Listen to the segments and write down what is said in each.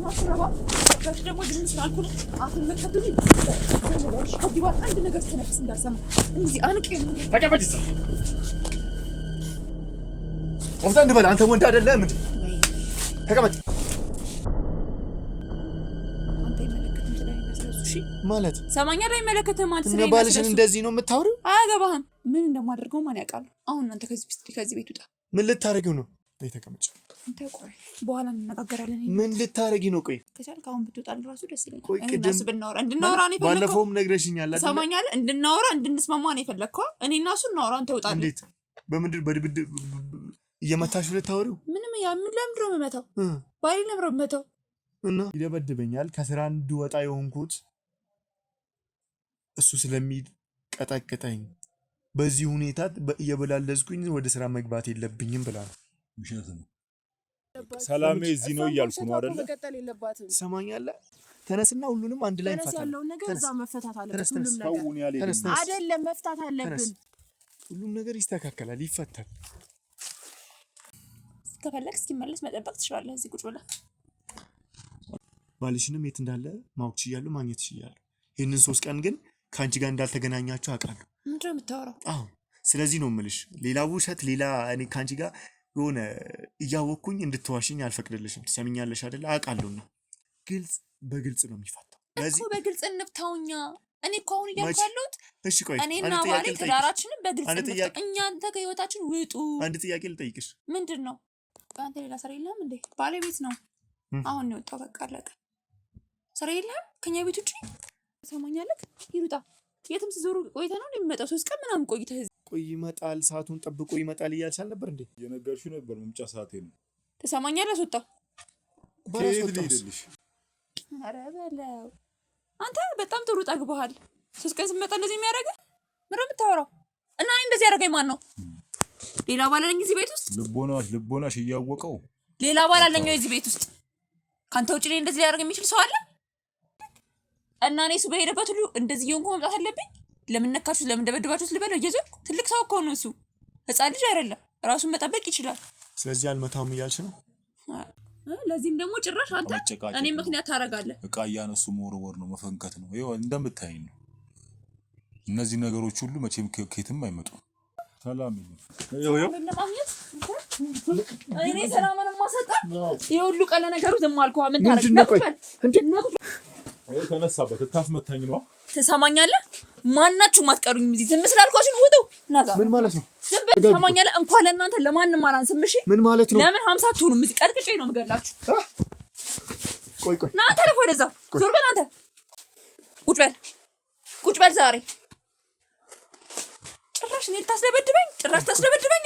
ማስረባ በቃ ደግሞ ድንስ አልኩኝ አሁን መከተሉ ዘመዶች ከዲዋት አንድ ነገር ተነፍስ እንዳሰማ እንጂ አንቄ ተቀበል ይዘ ወንድ በል አንተ ወንድ አይደለም እንዴ ተቀበል አንተ ይመለከትም ስለዚህ ማለት ሰማኛ ላይ ይመለከትም ማለት ስለዚህ ባልሽን እንደዚህ ነው የምታወሪው አያገባህም ምን እንደማደርገው ማን ያውቃል አሁን አንተ ከዚህ ቤት ውጣ ምን ልታረጊው ነው ተቀመጭ አንተ ቆይ በኋላ እንነጋገራለን ምን ልታረጊ ነው ቆይ ከቻልክ አሁን ብትወጣ ራሱ ደስ ይለኛል ቆይ እናስ ብናወራ እንድናወራ ነው የፈለከው ባለፈውም ነግረሽኛል አይደል ሰማኛል እንድናወራ እንድንስማማ ነው የፈለከው እኔ እና እሱ እናወራ አንተ ውጣ እንዴት በምድር በድብድ እየመታሽ ልታወሪው ምንም ያ ምን ለምድሮ መመታው ባሪ ለምድሮ መመታው እና ይደበድበኛል ከስራ እንድወጣ የሆንኩት እሱ ስለሚቀጠቅጠኝ በዚህ ሁኔታ እየበላለዝኩኝ ወደ ስራ መግባት የለብኝም ብላ ነው ምሽት ነው ሰላሜ እዚህ ነው እያልኩ ነው አይደል ሰማኛለህ ተነስና ሁሉንም አንድ ላይ እንፈታለን ያለው ነገር እዛ መፈታት አለበት ሁሉም ነገር አይደለም መፍታት አለብን ሁሉም ነገር ይስተካከላል ይፈታል ከፈለክ እስኪመለስ መጠበቅ ትችላለህ እዚህ ቁጭ ብለህ ባልሽንም የት እንዳለ ማወቅ ይችላል ማግኘት ይችላል ይሄንን 3 ቀን ግን ካንቺ ጋር እንዳልተገናኛችሁ አውቃለሁ ምንድን ነው የምታወራው አዎ ስለዚህ ነው የምልሽ ሌላ ውሸት ሌላ እኔ ካንቺ ጋር የሆነ እያወቅኩኝ እንድትዋሽኝ አልፈቅድልሽም ትሰሚኛለሽ አይደል አውቃለሁና ግልጽ በግልጽ ነው የሚፈታው እኮ በግልጽ እንፍታውኛ እኔ እኮ አሁን እያልኩት እሺ ቆይ እኔና ባሌ ትዳራችንን በግልጽ እንፍታ እኛ አንተ ከህይወታችን ውጡ አንድ ጥያቄ ልጠይቅሽ ምንድነው አንተ ሌላ ስራ የለህም እንዴ ባለቤት ነው አሁን ነው ወጣው በቃ አለቀ ስራ የለህም ከኛ ቤት ውጪ ሰማኛለህ ይሩጣ የትም ሲዞሩ ቆይተ ነው የሚመጣው 3 ቀን ምናምን ቆይተ ቆይ ይመጣል ሰዓቱን ጠብቆ ይመጣል እያልሻል ነበር እንዴ የነገርሽ ነበር መምጫ ሰዓቴ ነው ተሰማኛለህ ወጣ በራስሽ ኧረ በለው አንተ በጣም ጥሩ ጠግበሃል 3 ቀን ስመጣ እንደዚህ የሚያደርግ ምንድነው የምታወራው እና እንደዚህ ያደርገኝ ማን ነው ሌላ ባል አለኝ እዚህ ቤት ውስጥ ልቦናሽ እያወቀው ሌላ ባል አለኝ እዚህ ቤት ውስጥ ካንተ ውጪ ላይ እንደዚህ ሊያደርግ የሚችል ሰው አለ እና እኔ እሱ በሄደበት ሁሉ እንደዚህ ይሆንኩ መምጣት አለብኝ ለምን ነካችሁ ለምን ደበደባችሁት ልበለው እየዘልኩ ትልቅ ሰው እኮ ነው እሱ ህፃን ልጅ አይደለም ራሱን መጠበቅ ይችላል ስለዚህ አልመታም እያልሽ ነው ለዚህም ደግሞ ጭራሽ አንተ እኔ ምክንያት ታረጋለህ እቃ ያነሱ መወርወር ነው መፈንከት ነው ይሄው እንደምታይ ነው እነዚህ ነገሮች ሁሉ መቼም ከየትም አይመጡም ሰላም ይሁን እኔ ሰላምን ማሰጣ ይሁሉ ቀለ ነገሩ ዝም አልኩህ ምን ታረጋለህ ተነሳበት ታስመታኝ ነው ተሰማኛለህ ማናችሁ ማትቀሩኝ እዚህ ዝም ስላልኳችሁ ውጡ ናጋ ምን ማለት ነው ተሰማኛለህ እንኳን ለእናንተ ለማንንም አላንስም እሺ ምን ማለት ነው ለምን 50 አትሆኑም እዚህ ቀጥቅጬ ነው የምገላችሁ ቆይ ና ተለፎ ወደዛ ዞር በል አንተ ቁጭ በል ዛሬ ጭራሽ እኔ ታስደበድበኝ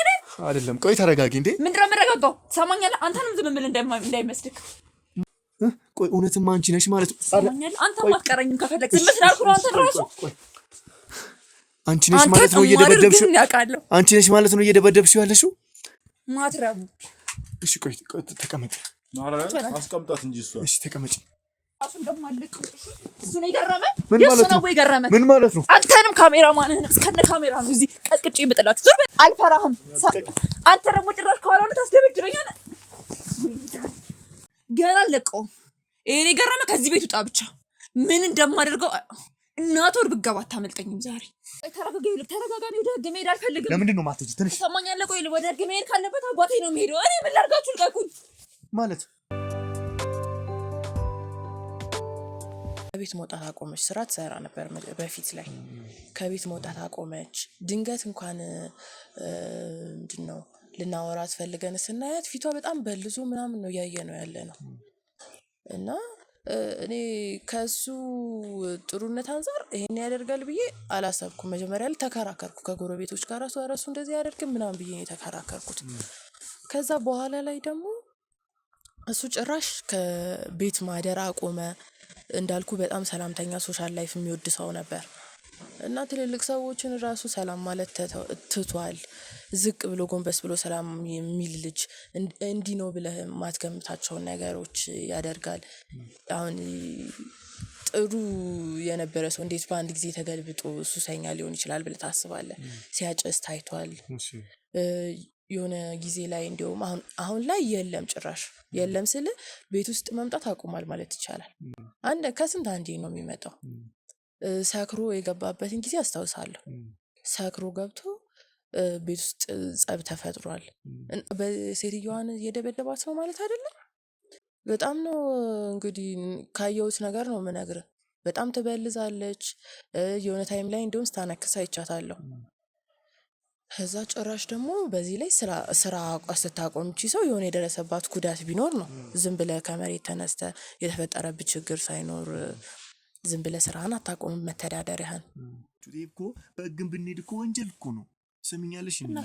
እኔ አይደለም ቆይ ተረጋጊ እንዴ ምንድን ነው የምረጋጋው ትሰማኛለህ አንተንም ዝም ብል እንዳይመስልክ ቆይ እውነትም አንቺ ነሽ ማለት ነው ትሰማኛለህ አንተ ማትቀረኝም ከፈለክ ዝም ስላልኩ ነው አንተ ራሱ አንቺ ነሽ ማለት ነው እየደበደብሽው አንቺ ነሽ ማለት ነው እየደበደብሽው ያለሽው ማትረቡ እሺ ቆይ ተቀመጭ አስቀምጣት እንጂ እሺ ተቀመጭ አሁን ደግሞ አለክ እሱ ነው የገረመ ምን ማለት ነው አንተንም ካሜራማንህን እስከነ ካሜራ ነው እዚህ ቀጥቅጬ የምጥላችሁ ዞር በል አልፈራህም አንተ ደግሞ ጭራሽ ከኋላ ታስደበድበኛለህ ገና ለቀው እኔ ገረመ ከዚህ ቤት ውጣ ብቻ ምን እንደማደርገው እናት ወር ብገባ አታመልጠኝም ዛሬ ተረጋጋኝ ወደ ህግ መሄድ አልፈልግም ለምንድን ነው ማትጂ ትንሽ ሰማኛለህ ቆይ ወደ ህግ መሄድ ካለበት አባቴ ነው የሚሄደው እኔ ምን ላድርጋችሁ ልቀቁኝ ማለት ከቤት መውጣት አቆመች ስራ ትሰራ ነበር በፊት ላይ ከቤት መውጣት አቆመች ድንገት እንኳን ምንድነው ልናወራት ፈልገን ስናያት ፊቷ በጣም በልዞ ምናምን ነው ያየነው ያለ ነው እና እኔ ከሱ ጥሩነት አንፃር ይሄን ያደርጋል ብዬ አላሰብኩም መጀመሪያ ላይ ተከራከርኩ ከጎረቤቶች ጋር ራሱ እንደዚህ ያደርግም ምናምን ብዬ ተከራከርኩት ከዛ በኋላ ላይ ደግሞ እሱ ጭራሽ ከቤት ማደር አቆመ እንዳልኩ በጣም ሰላምተኛ ሶሻል ላይፍ የሚወድ ሰው ነበር እና ትልልቅ ሰዎችን ራሱ ሰላም ማለት ትቷል ዝቅ ብሎ ጎንበስ ብሎ ሰላም የሚል ልጅ እንዲ ነው ብለህ ማትገምታቸው ነገሮች ያደርጋል አሁን ጥሩ የነበረ ሰው እንዴት በአንድ ጊዜ ተገልብጦ ሱሰኛ ሊሆን ይችላል ብለህ ታስባለህ ሲያጨስ ታይቷል የሆነ ጊዜ ላይ እንዲሁም አሁን ላይ የለም ጭራሽ የለም ስል ቤት ውስጥ መምጣት አቁሟል ማለት ይቻላል። ከስንት አንዴ ነው የሚመጣው። ሰክሮ የገባበትን ጊዜ አስታውሳለሁ። ሰክሮ ገብቶ ቤት ውስጥ ጸብ ተፈጥሯል። በሴትዮዋን እየደበደባት ነው ማለት አይደለም። በጣም ነው እንግዲህ ካየሁት ነገር ነው የምነግርህ። በጣም ትበልዛለች። የሆነ ታይም ላይ እንዲሁም ስታነክስ አይቻታለሁ። ከዛ ጭራሽ ደግሞ በዚህ ላይ ስራ ስታቆም እቺ ሰው የሆነ የደረሰባት ጉዳት ቢኖር ነው ዝም ብለህ ከመሬት ተነስተህ የተፈጠረብህ ችግር ሳይኖር ዝም ብለህ ስራህን አታቆምም መተዳደሪያህን። እኮ በህግም ብንሄድ እኮ ወንጀል እኮ ነው። ስምኛለሽ እና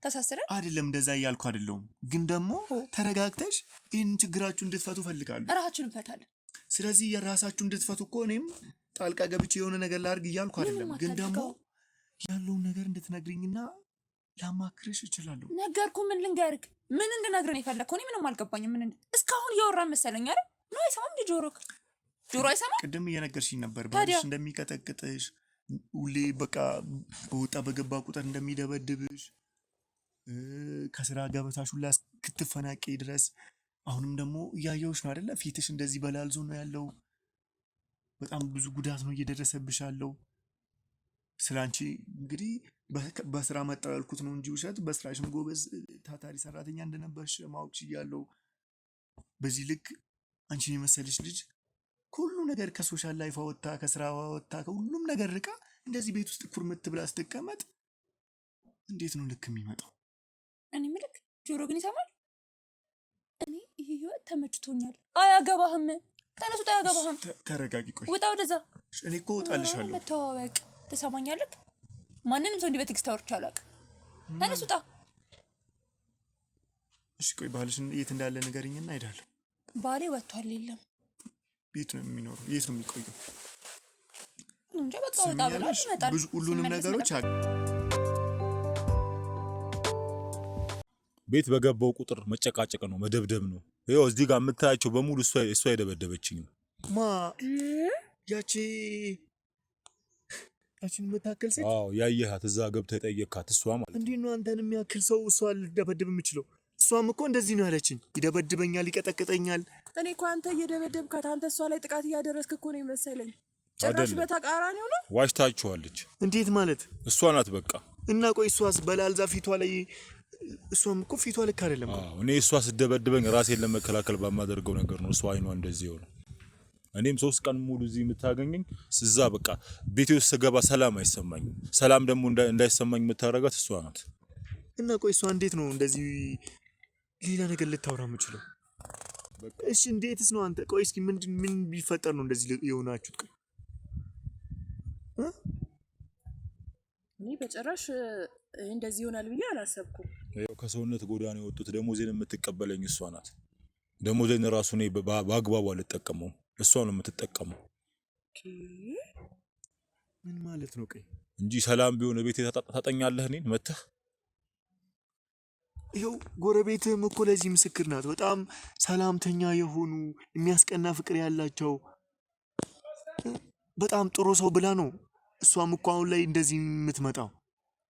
ተሳስረ አይደለም እንደዛ እያልኩ አይደለሁም፣ ግን ደግሞ ተረጋግተሽ ይህን ችግራችሁ እንድትፈቱ ፈልጋለሁ። ራሳችሁን እንፈታለን። ስለዚህ የራሳችሁ እንድትፈቱ እኮ እኔም ጣልቃ ገብቼ የሆነ ነገር ላድርግ እያልኩ አይደለም፣ ግን ደግሞ ያለውን ነገር እንድትነግሪኝና ላማክርሽ እችላለሁ። ነገርኩ። ምን ልንገርክ? ምን እንድነግርህ የፈለግከው? እኔ ምንም አልገባኝም። ምን እስካሁን እያወራን መሰለኝ አይደል? ነው አይሰማም። ጆሮ አይሰማም። ቅድም እየነገርሽኝ ነበር ባልሽ እንደሚቀጠቅጥሽ፣ ሁሌ በቃ በወጣ በገባ ቁጥር እንደሚደበድብሽ፣ ከስራ ገበታሽ ሁላ እስክትፈናቂ ድረስ። አሁንም ደግሞ እያየሁሽ ነው አይደለ? ፊትሽ እንደዚህ በላልዞ ነው ያለው። በጣም ብዙ ጉዳት ነው እየደረሰብሽ ያለው። ስላንቺ እንግዲህ በስራ መጣው ያልኩት ነው እንጂ ውሸት በስራሽም ጎበዝ ታታሪ ሰራተኛ እንደነበርሽ ማወቅ ችያለሁ። በዚህ ልክ አንቺን የመሰለሽ ልጅ ሁሉ ነገር ከሶሻል ላይፍ ወጣ፣ ከስራ ወጣ፣ ከሁሉም ነገር ርቃ እንደዚህ ቤት ውስጥ ኩርምት ብላ ስትቀመጥ እንዴት ነው ልክ የሚመጣው? እኔ ምልክ ጆሮ ግን ይሰማል። እኔ ይሄ ህይወት ተመችቶኛል። አያገባህም። ተነሱ፣ አያገባህም። ተረጋጊ። ቆይ ውጣ ወደዛ። እኔ እኮ እወጣልሻለሁ። መተዋወቅ ትሰማኛለህ? ማንንም ሰው እንዲህ በቴክስት አውርቼ አላውቅም። ተነስ፣ ውጣ። እሺ ቆይ ባልሽን የት እንዳለ ንገሪኝና እሄዳለሁ። ባሌ ወጥቷል። የለም። ቤት ነው የሚኖረው? የት ነው የሚቆየው? እንጃ። በቃ ወጣ ብሎ ይመጣል። ብዙ ሁሉንም ነገሮች ቤት በገባው ቁጥር መጨቃጨቅ ነው፣ መደብደብ ነው። ይኸው እዚህ ጋር የምታያቸው በሙሉ እሷ የደበደበችኝ ነው። ያቺን የምታክል ሴት? አዎ ያየሃት፣ እዛ ገብተህ የጠየካት እሷ ማለት። እንዴት ነው አንተን የሚያክል ሰው እሷ ልደበድብ የምችለው? እሷም እኮ እንደዚህ ነው ያለችኝ። ይደበድበኛል፣ ይቀጠቅጠኛል። እኔ እኮ አንተ እየደበደብካት አንተ እሷ ላይ ጥቃት እያደረስክ እኮ ነው ይመስለኝ። ጭራሽ በተቃራኒው ነው። ዋሽታችኋለች። እንዴት ማለት? እሷ ናት በቃ። እና ቆይ እሷስ በላልዛ ፊቷ ላይ እሷም እኮ ፊቷ ልክ አይደለም። እኔ እሷ ስደበድበኝ ራሴን ለመከላከል በማደርገው ነገር ነው እሷ አይኗ እንደዚህ ሆነ። እኔም 3 ቀን ሙሉ እዚህ የምታገኘኝ እዛ በቃ ቤቴ ውስጥ ስገባ ሰላም አይሰማኝም። ሰላም ደግሞ እንዳይሰማኝ የምታረጋት እሷ ናት። እና ቆይ እሷ እንዴት ነው እንደዚህ ሌላ ነገር ልታወራ የምችለው? እሺ እንዴትስ ነው አንተ? ቆይ እስኪ ምን ቢፈጠር ነው እንደዚህ የሆናችሁት? እኔ በጭራሽ እንደዚህ ይሆናል ብዬ አላሰብኩም። ከሰውነት ጎዳና የወጡት ደሞዜን የምትቀበለኝ እሷ ናት። ደሞዜን ራሱ እኔ በአግባቡ አልጠቀመውም፣ እሷ ነው የምትጠቀመው። ምን ማለት ነው? ቆይ እንጂ ሰላም ቢሆን ቤቴ ታጠኛለህ እኔን መተህ? ይኸው ጎረቤትህም እኮ ለዚህ ምስክር ናት። በጣም ሰላምተኛ የሆኑ የሚያስቀና ፍቅር ያላቸው በጣም ጥሩ ሰው ብላ ነው እሷም እኮ አሁን ላይ እንደዚህ የምትመጣው።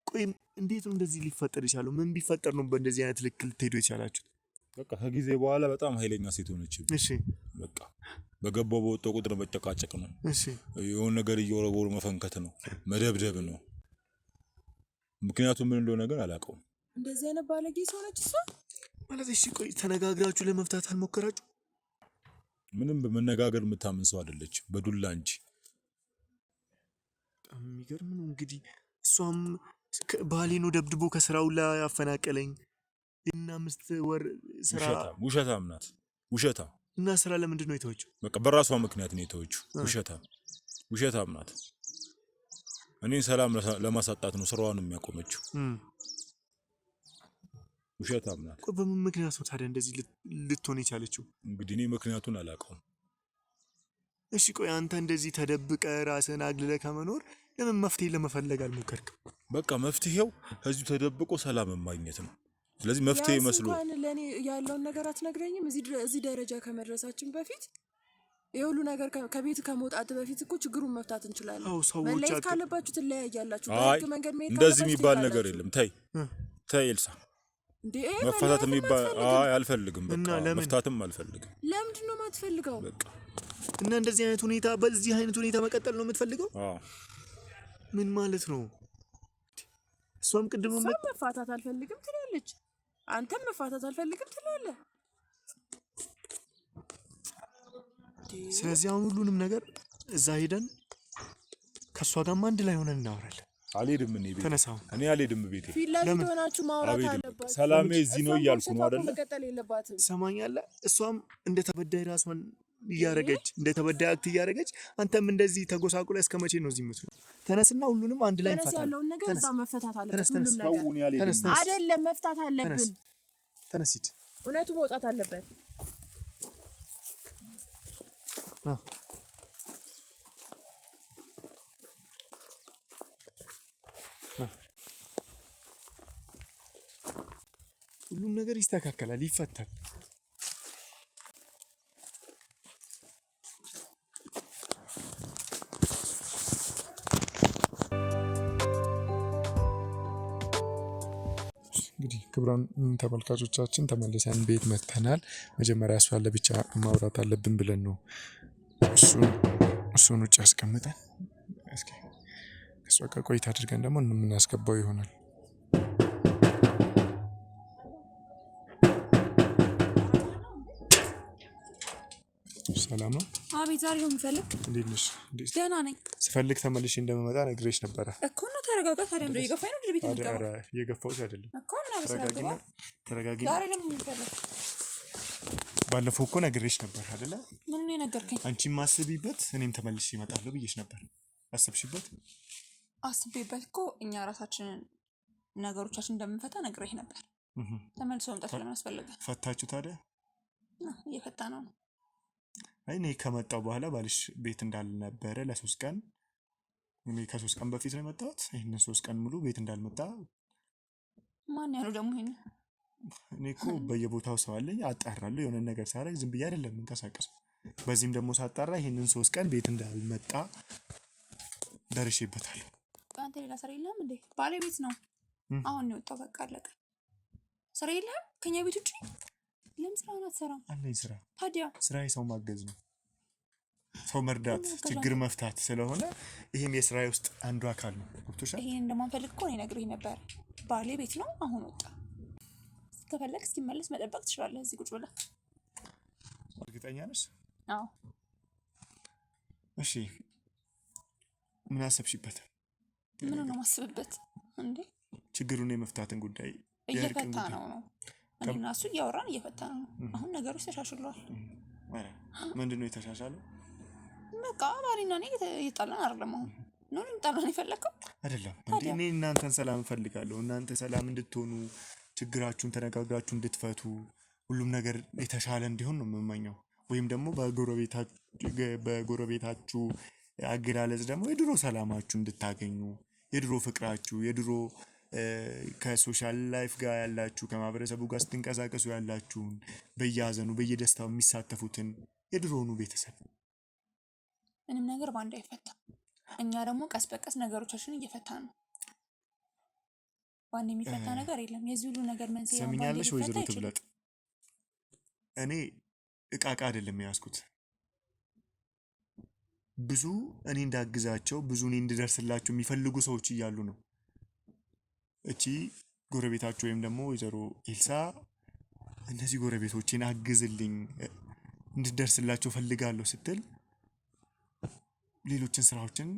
ቆይ እንዴት ነው እንደዚህ ሊፈጠር ይቻለው? ምን ቢፈጠር ነው በእንደዚህ አይነት ልክ ልትሄዱ የቻላችሁት? በቃ ከጊዜ በኋላ በጣም ኃይለኛ ሴት ሆነች። እሺ በቃ በገባው በወጣው ቁጥር መጨቃጨቅ ነው። እሺ የሆነ ነገር እየወረወሩ መፈንከት ነው፣ መደብደብ ነው። ምክንያቱም ምን እንደሆነ ግን አላውቀውም። እንደዚህ አይነት ባለጌ ሰው ነች እሷ ማለት። እሺ ቆይ ተነጋግራችሁ ለመፍታት አልሞከራችሁ? ምንም በመነጋገር የምታምን ሰው አይደለች፣ በዱላ እንጂ። በጣም የሚገርም ነው። እንግዲህ እሷም ባሌን ደብድቦ ከስራው ላይ ያፈናቀለኝ እና 5 ወር ስራ ውሸታም ናት። ውሸታም እና ስራ ለምንድን ነው የተወችው? በቃ በራሷ ምክንያት ነው የተወችው። ውሸታም ናት። እኔን ሰላም ለማሳጣት ነው ስራዋን የሚያቆመችው። ውሸታም ናት። ቆይ በምን ምክንያት ነው ታዲያ እንደዚህ ልትሆን የቻለችው? እንግዲህ እኔ ምክንያቱን አላውቀውም። እሺ ቆይ አንተ እንደዚህ ተደብቀ ራስህን አግልለህ ከመኖር ለምን መፍትሄ ለመፈለግ አልሞከርክም? በቃ መፍትሄው እዚሁ ተደብቆ ሰላም ማግኘት ነው። ስለዚህ መፍትሄ መስሎ እንኳን ለኔ ያለውን ነገር አትነግረኝም? እዚህ ደረጃ ከመድረሳችን በፊት የሁሉ ነገር ከቤት ከመውጣት በፊት እኮ ችግሩን መፍታት እንችላለን። መለየት ካለባችሁ ትለያያላችሁ። በህግ መንገድ መሄድ እንደዚህ የሚባል ነገር የለም። ታይ ተይ ኤልሳ፣ እንዴ መፋታት መለያየትም የሚባል አትፈልግም? አልፈልግም። እና በቃ ለምን መፍታትም አልፈልግም። ለምንድን ነው የማትፈልገው? በቃ እና እንደዚህ አይነት ሁኔታ በዚህ አይነት ሁኔታ መቀጠል ነው የምትፈልገው? አዎ ምን ማለት ነው? እሷም ቅድም እሷም መፋታት አልፈልግም ትላለች፣ አንተም መፋታት አልፈልግም ትላለህ። ስለዚህ አሁን ሁሉንም ነገር እዛ ሄደን ከእሷ ጋርም አንድ ላይ ሆነን እናወራለን። አልሄድም። እኔ ቤት ተነሳው። እኔ አልሄድም ቤቴ። ፊት ለፊት ሆናችሁ ማውራት አልሄድም። አለባችሁ። ሰላሜ እዚህ ነው እያልኩ ነው አይደለ? መቀጠል የለባትም። ትሰማኛለህ? እሷም እንደ ተበዳይ ራሷን እያረገች እንደ ተበዳይ አክት እያረገች፣ አንተም እንደዚህ ተጎሳቁለ እስከ መቼ ነው እዚህ የምትሆነው? ተነስና ሁሉንም አንድ ላይ ተነስ፣ እንፈታለን። ያለውን ነገር እዛ መፈታት አለበት። ተነስ፣ ሁሉም ነገር ተውን ያልሄድም። ተነስ፣ ተነስ፣ አይደለም መፍታት አለብን። ተነስ፣ ተነስ፣ ሂድ። እውነቱ መውጣት አለበት። አዎ ሁሉም ነገር ይስተካከላል፣ ይፈታል። እንግዲህ ክቡራን ተመልካቾቻችን ተመልሰን ቤት መጥተናል። መጀመሪያ እሷን ለብቻ ማውራት አለብን ብለን ነው እሱን ውጭ አስቀምጠን እስኪ ከእሷ ጋር ቆይታ አድርገን ደግሞ የምናስገባው ይሆናል። ሰላም ነው? አቤት። ዛሬ ነው የምፈልግ። እንዴት ነሽ? ደህና ነኝ። ስፈልግ ተመልሼ እንደምመጣ ነግሬሽ ነበረ እኮ ነው። ተረጋጋ። ታዲያ ምንድን ነው የገፋኝ ነው? ቤት የምትገባው ኧረ እየገፋሁሽ አይደለም። እኮ ምን አበስላገባ። ተረጋጊና። ዛሬ ለምን የምፈልግ? ባለፈው እኮ ነግሬሽ ነበር አይደለ? ምን ነው የነገርከኝ? አንቺም አስቢበት፣ እኔም ተመልሼ እመጣለሁ ብዬሽ ነበር። አሰብሽበት? አስቤበት እኮ እኛ ራሳችንን ነገሮቻችን እንደምንፈታ ነግሬሽ ነበር። ተመልሶ መምጣት ለምን አስፈለገ? ፈታችሁ ታዲያ? እየፈታ ነው። አይ እኔ ከመጣሁ በኋላ ባልሽ ቤት እንዳልነበረ ለ3 ቀን፣ እኔ ከ3 ቀን በፊት ነው የመጣሁት። ይሄንን 3 ቀን ሙሉ ቤት እንዳልመጣ ማን ያለው ደግሞ? ይሄን እኔ እኮ በየቦታው ሰው አለኝ፣ አጣራለሁ። የሆነ ነገር ሳደርግ ዝም ብዬ አይደለም እንቀሳቀሰው። በዚህም ደግሞ ሳጣራ ይሄንን 3 ቀን ቤት እንዳልመጣ ደርሼበታለሁ። አንተ ሌላ ስራ የለህም እንዴ? ባለቤት ነው አሁን ነው የወጣው። በቃ አለቀ። ስራ የለህም ከኛ ቤት ውጪ? ለምን ስራውን አትሰራም? አለኝ ስራ። ታዲያ ስራዬ ሰው ማገዝ ነው፣ ሰው መርዳት፣ ችግር መፍታት ስለሆነ ይሄም የስራዬ ውስጥ አንዱ አካል ነው። ገብቶሻል? ይሄን እንደማንፈልግ እኮ እኔ ነግሬህ ነበር። ባለቤት ነው አሁን ወጣ። ከፈለግ እስኪመለስ መጠበቅ ትችላለህ እዚህ ቁጭ ብለህ። እርግጠኛ ነሽ? አዎ። እሺ ምን አሰብሽበት? ምን ነው ማስብበት እንዴ? ችግሩን የመፍታትን ጉዳይ እየፈታ ነው። እኔና እሱ እያወራን እየፈታ ነው። አሁን ነገሮች ተሻሽለዋል። አረ ምንድነው የተሻሻለው? በቃ ባሪና እኔ እየጣላን አይደለም። አሁን ነው እንጣላን የፈለከው አይደለም እንዴ? እኔ እናንተን ሰላም እፈልጋለሁ። እናንተ ሰላም እንድትሆኑ፣ ችግራችሁን ተነጋግራችሁ እንድትፈቱ፣ ሁሉም ነገር የተሻለ እንዲሆን ነው የምመኘው። ወይም ደግሞ በጎረቤታችሁ አገላለጽ ደግሞ የድሮ ሰላማችሁ እንድታገኙ፣ የድሮ ፍቅራችሁ፣ የድሮ ከሶሻል ላይፍ ጋር ያላችሁ፣ ከማህበረሰቡ ጋር ስትንቀሳቀሱ ያላችሁን፣ በየሀዘኑ በየደስታው የሚሳተፉትን የድሮውኑ ቤተሰብ። ምንም ነገር ባንድ አይፈታም። እኛ ደግሞ ቀስ በቀስ ነገሮቻችንን እየፈታን ነው። ባንድ የሚፈታ ነገር የለም። የዚህ ሁሉ ነገር መንስኤ ሰሚኛለሽ ወይዘሮ ትብለጥ፣ እኔ እቃቃ አይደለም የያዝኩት። ብዙ እኔ እንዳግዛቸው፣ ብዙ እኔ እንድደርስላቸው የሚፈልጉ ሰዎች እያሉ ነው። እቺ ጎረቤታችሁ ወይም ደግሞ ወይዘሮ ኤልሳ እነዚህ ጎረቤቶችን አግዝልኝ፣ እንድደርስላቸው ፈልጋለሁ ስትል ሌሎችን ስራዎችን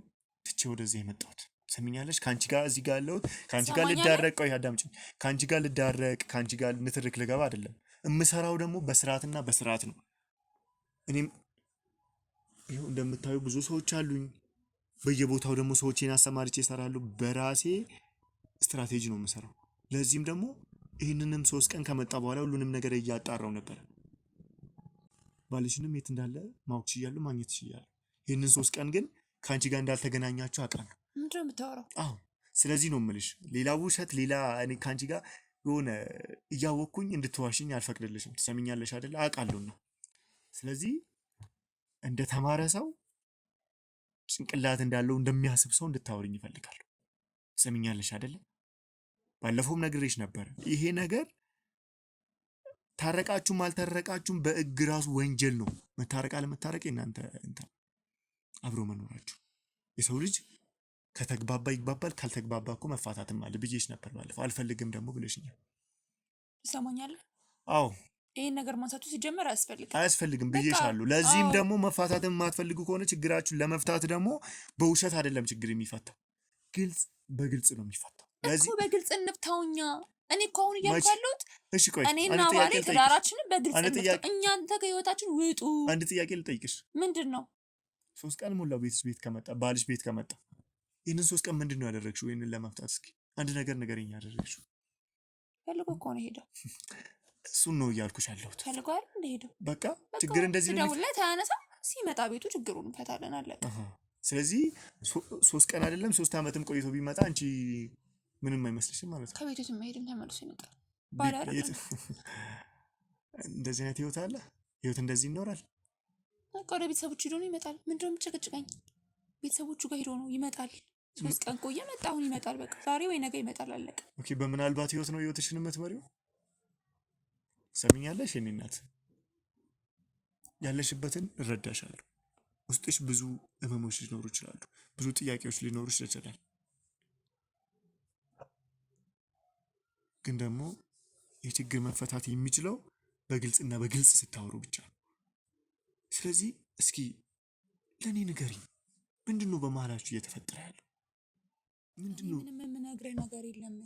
ትቼ ወደዚህ የመጣሁት። ሰሚኛለሽ? ከአንቺ ጋር እዚህ ጋር ያለሁት ከአንቺ ጋር ልዳረቅ፣ ቆይ አዳምጪኝ። ከአንቺ ጋር ልዳረቅ፣ ከአንቺ ጋር ንትርክ ልገባ አይደለም። የምሰራው ደግሞ በስርዓትና በስርዓት ነው። እኔም ይኸው እንደምታዩ ብዙ ሰዎች አሉኝ። በየቦታው ደግሞ ሰዎችን አሰማርቼ እሰራለሁ። በራሴ ስትራቴጂ ነው የምሰራው። ለዚህም ደግሞ ይህንንም 3 ቀን ከመጣ በኋላ ሁሉንም ነገር እያጣራው ነበር። ባልሽንም የት እንዳለ ማወቅ ችያለሁ፣ ማግኘት ችያለሁ። ይህንን 3 ቀን ግን ከአንቺ ጋር እንዳልተገናኛችሁ አውቃለሁ። ምንድን ነው የምታወራው? አዎ፣ ስለዚህ ነው የምልሽ። ሌላ ውሸት፣ ሌላ እኔ ከአንቺ ጋር የሆነ እያወቅኩኝ እንድትዋሽኝ አልፈቅድልሽም። ትሰሚኛለሽ አይደለ? አውቃለሁና ስለዚህ እንደ ተማረ ሰው ጭንቅላት እንዳለው እንደሚያስብ ሰው እንድታወሪኝ ይፈልጋሉ። ትሰሚኛለሽ አይደለ? ባለፈውም ነግሬሽ ነበር። ይሄ ነገር ታረቃችሁም አልታረቃችሁም በሕግ ራሱ ወንጀል ነው። መታረቅ አለመታረቅ እናንተ እንትን አብሮ መኖራችሁ። የሰው ልጅ ከተግባባ ይግባባል፣ ካልተግባባ እኮ መፋታትም አለ ብዬሽ ነበር ባለፈው። አልፈልግም ደግሞ ብለሽኛል። ትሰማኛለህ? አዎ ይሄን ነገር ማንሳቱ ሲጀመር አያስፈልግም ብዬሻለሁ። ለዚህም ደግሞ መፋታትም የማትፈልጉ ከሆነ ችግራችሁን ለመፍታት ደግሞ በውሸት አይደለም ችግር የሚፈታው፣ በግልጽ ነው የሚፈታው። ለዚህ በግልጽ እንፍታውኛ። እኔ እኮ አሁን እያልኩ ያለሁት እሺ፣ ቆይ እኔና ባሌ ትዳራችንን በግልጽ እንፍታው። እናንተ ከህይወታችን ውጡ። አንድ ጥያቄ ልጠይቅሽ። ምንድን ነው? 3 ቀን ሞላው ቤት ከመጣ ባልሽ ቤት ከመጣ ይህንን 3 ቀን ምንድን ነው ያደረግሽው? ይህንን ለመፍታት እስኪ አንድ ነገር ንገረኝ። ያደረግሽው ፈልጎ እኮ ነው ሄደው። እሱን ነው እያልኩሽ ያለሁት። ፈልጎ አይደል እንደሄደው። በቃ ችግር እንደዚህ ነው። ደውለህ ታነሳ፣ ሲመጣ ቤቱ ችግሩን እንፈታለን፣ አለቀ። ስለዚህ 3 ቀን አይደለም 3 ዓመትም ቆይቶ ቢመጣ አንቺ ምንም አይመስልሽም ማለት ነው? ከቤቱ የማይሄድም ተመልሶ ይመጣል። እንደዚህ አይነት ህይወት አለ? ህይወት እንደዚህ ይኖራል? በቃ ወደ ቤተሰቦቹ ሄዶ ነው ይመጣል። ምንድነው የምትጨቀጭቀኝ? ቤተሰቦቹ ጋር ሄዶ ነው ይመጣል። 3 ቀን ቆየ፣ መጣ፣ አሁን ይመጣል። በቃ ዛሬ ወይ ነገ ይመጣል፣ አለቀ። ኦኬ። በምናልባት ህይወት ነው ህይወትሽን የምትመሪው። ሰሚኛለሽ? የኔ እናት ያለሽበትን እረዳሻለሁ። ውስጥሽ ብዙ ህመሞች ሊኖሩ ይችላሉ፣ ብዙ ጥያቄዎች ሊኖሩ ይችላል። ግን ደግሞ የችግር መፈታት የሚችለው በግልጽና በግልጽ ስታወሩ ብቻ ነው። ስለዚህ እስኪ ለኔ ንገሪኝ፣ ምንድነው በመሃላችሁ እየተፈጠረ ያለው? ምንድነው? ምንም የምነግርህ ነገር የለም።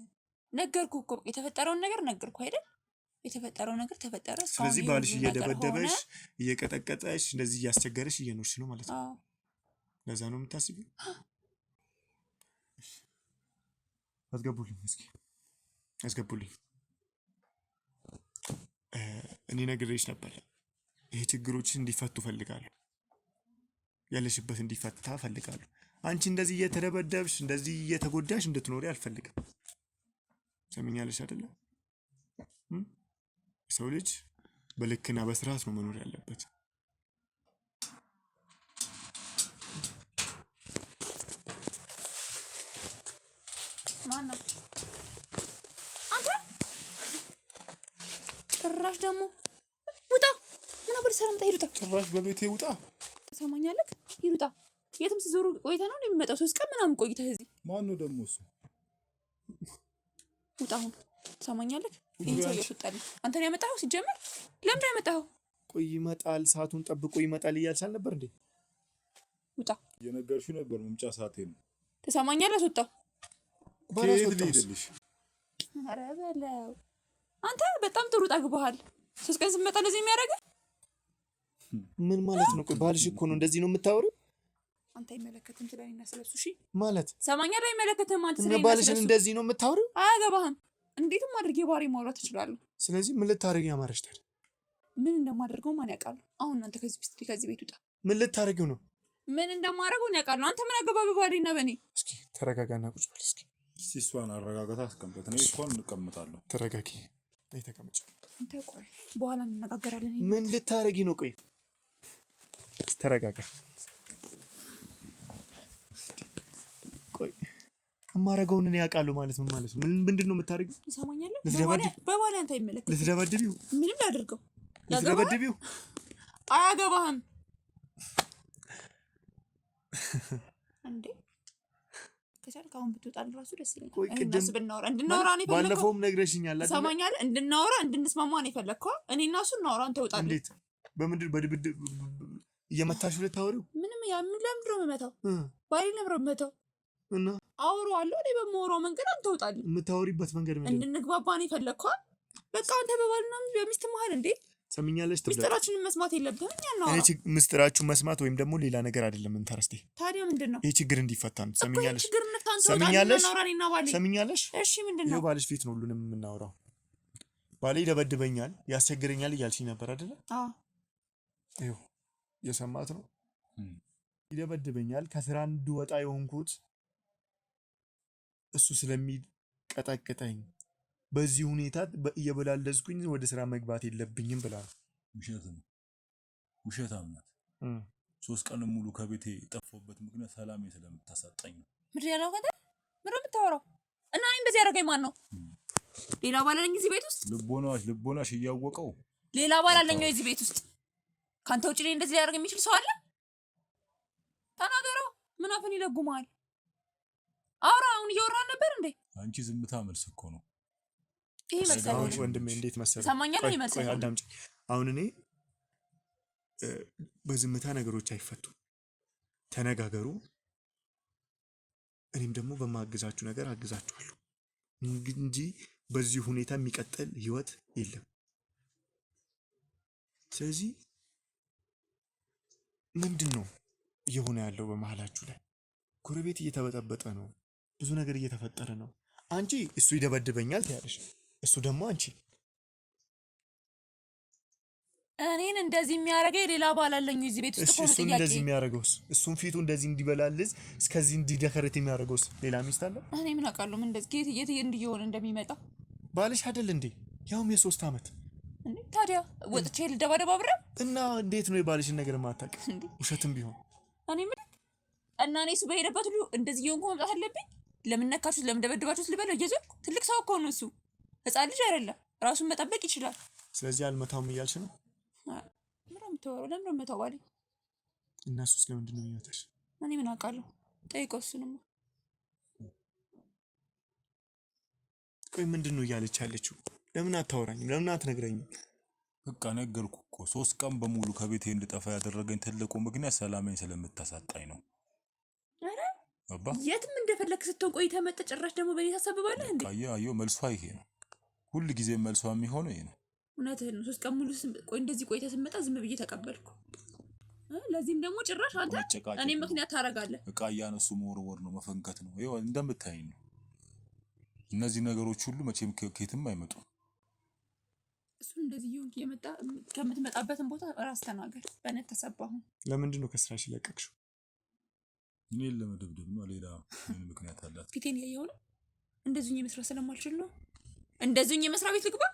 ነገርኩህ እኮ የተፈጠረውን ነገር ነገርኩህ አይደል? የተፈጠረው ነገር ተፈጠረ። ስለዚህ ባልሽ እየደበደበሽ እየቀጠቀጠሽ እንደዚህ እያስቸገረሽ እየኖርሽ ነው ማለት ነው። ለዛ ነው የምታስቢው? አስገቡልኝ፣ እስኪ አስገቡልኝ። እኔ ነግሬሽ ነበር፣ ይሄ ችግሮችሽ እንዲፈቱ ፈልጋለሁ፣ ያለሽበት እንዲፈታ ፈልጋለሁ። አንቺ እንደዚህ እየተደበደብሽ እንደዚህ እየተጎዳሽ እንድትኖሪ አልፈልግም። ሰሚኛለሽ አይደለ? ሰው ልጅ በልክና በስርዓት ነው መኖር ያለበት። ማነው አንተ? ጭራሽ ደግሞ ውጣ! ምን አብር ሰላም ታይሩታ። ጭራሽ በቤቴ ውጣ! ትሰማኛለህ? ይሩጣ። የትም ሲዞሩ ቆይታ ነው የሚመጣው። 3 ቀን ምናምን ቆይታ እዚህ። ማን ነው ደግሞ እሱ? ውጣ አሁን። ትሰማኛለህ? ይሄን ሰው ያስወጣልኝ። አንተ ነው ያመጣኸው? ሲጀመር ለምን ነው ያመጣኸው? ቆይ ይመጣል፣ ሰዓቱን ጠብቆ ይመጣል እያልሽ አልነበር እንዴ? ውጣ። የነገርሽው ነበር መምጫ ሰዓቴ ነው። ትሰማኛለህ? አስወጣው። ከየት ልሂድልሽ? ኧረ በለው አንተ በጣም ጥሩ ጠግበሃል። 3 ቀን ስመጣ እንደዚህ የሚያደርገው ምን ማለት ነው? ቆይ ባልሽ እኮ ነው እንደዚህ ነው የምታወሪው? አንተ አይመለከትም ስለኔና ስለሱ። እሺ ማለት ትሰማኛለህ? አይመለከትም። አንተ ስለኔና ባልሽን እንደዚህ ነው የምታወሪው? አያገባህም። እንዴትም አድርጌ ባሪ ማውራት እችላለሁ። ስለዚህ ምን ልታረጊ ያማረሽ ታዲያ? ምን እንደማደርገው ማን ያውቃል? አሁን አንተ ከዚህ ቤት ውጣ። ምን ልታረጊው ነው? ምን እንደማደርገው ያውቃል? አንተ ምን አገባ በባሪና በኔ? እስኪ ተረጋጋና ቁጭ በል እስኪ። እሷን አረጋጋታ አስቀምጠት። እኔ እንኳን እንቀምጣለሁ። ተረጋጊ። ነይ ተቀመጭ። አንተ ቆይ በኋላ እንነጋገራለን። ምን ልታረጊ ነው? ቆይ ተረጋጋ። ቆይ የማረገውን እኔ ያውቃለሁ ማለት ምን ማለት ነው? ምንድን ነው የምታረጊው? ትሰማኛለህ? በባላ አንተ አይመለከትም። ልትደበድቢው? ምንም ላድርገው? ልትደበድቢው? አያገባህም እንዴ? ከቻልክ አሁን ብትወጣልን ራሱ ደስ ይለኛል። ቆይ ቅድም እንድናወራ ነው የፈለከው? ባለፈውም ነግረሽኛል አይደል? ትሰማኛለህ? እንድናወራ እንድንስማማ ነው የፈለከው? እኔና እሱ እናወራ፣ አንተ ውጣልኝ። እንዴት? በምንድን በድብድብ እየመታሽው ልታወሪው? ምንም ለምንድን ነው የምመታው? ባሌ ለምንድን ነው የምመታው? እና አውራዋለሁ። እኔ በማወራው መንገድ አንተ ውጣልኝ። የምታወሪበት መንገድ ምንድን ነው? እንድንግባባ ነው የፈለከው? በቃ አንተ በባልና በሚስት መሀል እንዴ? ሰምኛለሽ? ምስጢራችንን መስማት የለብህም። እኛ ነው እኔ ምስጢራችሁን መስማት ወይም ደግሞ ሌላ ነገር አይደለም። እንተረስቴ ታዲያ ምንድን ነው? ይሄ ችግር እንዲፈታ ነው። ሰምኛለሽ? ሰምኛለሽ? ሰምኛለሽ? እሺ ምንድን ነው? ይኸው ባልሽ ፊት ነው ሁሉንም የምናወራው። ባሌ ይደበድበኛል፣ ያስቸግረኛል እያልሽኝ ነበር አይደለ? አዎ። ይኸው የሰማት ነው። ይደበድበኛል። ከስራ እንድወጣ የሆንኩት እሱ ስለሚቀጠቅጠኝ በዚህ ሁኔታ እየበላለዝኩኝ ወደ ስራ መግባት የለብኝም ብላ ነው። ውሸታም ናት። 3 ቀን ሙሉ ከቤቴ የጠፋሁበት ምክንያት ሰላሜ ስለምታሳጣኝ ነው። ምንድን ያለው? ከታ ምንድን ነው የምታወራው? እና እኔ እንደዚህ ያደረገኝ ማን ነው? ሌላ ባል አለኝ እዚህ ቤት ውስጥ? ልቦናሽ እያወቀው ሌላ ባል አለኝ እዚህ ቤት ውስጥ? ካንተ ውጪ ላይ እንደዚህ ሊያደርግ የሚችል ሰው አለ? ተናገረው። ምን አፈን ይለጉማል? አውራ። አሁን እያወራን ነበር እንዴ? አንቺ ዝምታ መልስ እኮ ነው። ይሄ መሰለኝ ወንድሜ። እንዴት መሰለኝ? ሰማኛል። ይሄ መሰለኝ። አዳምጪ። አሁን እኔ በዝምታ ነገሮች አይፈቱም። ተነጋገሩ። እኔም ደግሞ በማግዛችሁ ነገር አግዛችኋለሁ እንጂ በዚህ ሁኔታ የሚቀጥል ህይወት የለም። ስለዚህ ምንድን ነው እየሆነ ያለው በመሀላችሁ ላይ? ጎረቤት እየተበጠበጠ ነው፣ ብዙ ነገር እየተፈጠረ ነው። አንቺ እሱ ይደበድበኛል ትያለሽ፣ እሱ ደግሞ አንቺ እኔን እንደዚህ የሚያደርገኝ ሌላ ባል አለኝ እዚህ ቤት ውስጥ። እሱን እንደዚህ የሚያደርገውስ? እሱን ፊቱ እንደዚህ እንዲበላልዝ እስከዚህ እንዲደከረት የሚያደርገውስ ሌላ ሚስት አለ? እኔ ምን አውቃለሁ? ምን እንደዚህ ጌት እንዲሆን እንደሚመጣ ባልሽ አይደል እንዴ? ያውም የ3 ዓመት እንዴ። ታዲያ ወጥቼ ልደባደባ ብረ እና እንዴት ነው የባልሽን ነገር ማታውቂ? ውሸትም ቢሆን እኔ ምን እና እኔ እሱ በሄደበት ሁሉ እንደዚህ እየሆንኩ መምጣት አለብኝ? ለምን ነካችሁት? ለምን ደበደባችሁት ልበለው? እየዞርኩ ትልቅ ሰው እኮ ነው እሱ፣ ህፃን ልጅ አይደለም። ራሱን መጠበቅ ይችላል። ስለዚህ አልመታውም እያልሽ ነው? ለምን መታው ባለኝ እና እሱስ ለምንድን ነው የሚመታሽ? እኔ ምን አውቃለሁ? ጠይቀው እሱንማ። ቆይ ምንድን ነው እያለች ያለችው? ለምን አታወራኝም? ለምን አትነግረኝም? በቃ ነገርኩ እኮ 3 ቀን በሙሉ ከቤቴ እንድጠፋ ያደረገኝ ትልቁ ምክንያት ሰላሜን ስለምታሳጣኝ ነው። አረ አባ የትም እንደፈለክ ስትሆን ቆይተህ መጥተህ ጭራሽ ደግሞ በኔ ታሳብባለህ እንዴ? አየው መልሷ ይሄ ነው። ሁሉ ጊዜ መልሷ የሚሆነው ይሄ ነው። እውነትህን ነው። 3 ቀን ሙሉ እንደዚህ ቆይተህ ስትመጣ ዝም ብዬ ተቀበልኩ። ለዚህም ደግሞ ጭራሽ አንተ እኔ ምክንያት ታረጋለህ። እቃ እያነሱ መወርወር ነው፣ መፈንከት ነው። ይኸው እንደምታይኝ ነው። እነዚህ ነገሮች ሁሉ መቼም ከየትም አይመጡም። እሱ እንደዚህ ይሁን እየመጣ ከምትመጣበትን ቦታ ራስ ተናገር። በእኔ ተሰባሁ። ለምንድን ነው ከስራሽ ለቀቅሽው? እኔን ለመደብደብ ነው። ሌላ ምን ምክንያት አላት? ፊቴን ያየው ነው። እንደዚህኝ መስራት ስለማልችል ነው። እንደዚህኝ መስራት ቤት ልግባ?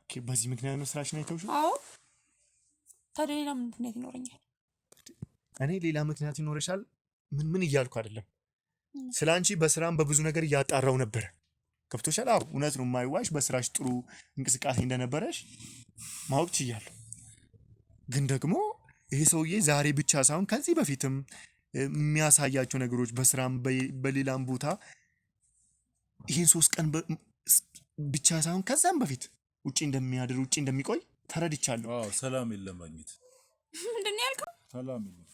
ኦኬ፣ በዚህ ምክንያት ነው ስራሽን አይተውሽው? አዎ። ታዲያ ሌላ ምን ምክንያት ይኖረኛል? እኔ ሌላ ምክንያት ይኖርሻል ምን እያልኩ አይደለም። ስላንቺ በስራም በብዙ ነገር እያጣራው ነበር። ገብቶሻል? አዎ እውነት ነው። የማይዋሽ በስራሽ ጥሩ እንቅስቃሴ እንደነበረሽ ማወቅ ችያለሁ። ግን ደግሞ ይሄ ሰውዬ ዛሬ ብቻ ሳይሆን ከዚህ በፊትም የሚያሳያቸው ነገሮች በስራም በሌላም ቦታ ይሄን 3 ቀን ብቻ ሳይሆን ከዛም በፊት ውጪ እንደሚያድር ውጪ እንደሚቆይ ተረድቻለሁ። አዎ ሰላም የለማግኘት። ምንድን ነው ያልከው? ሰላም የለም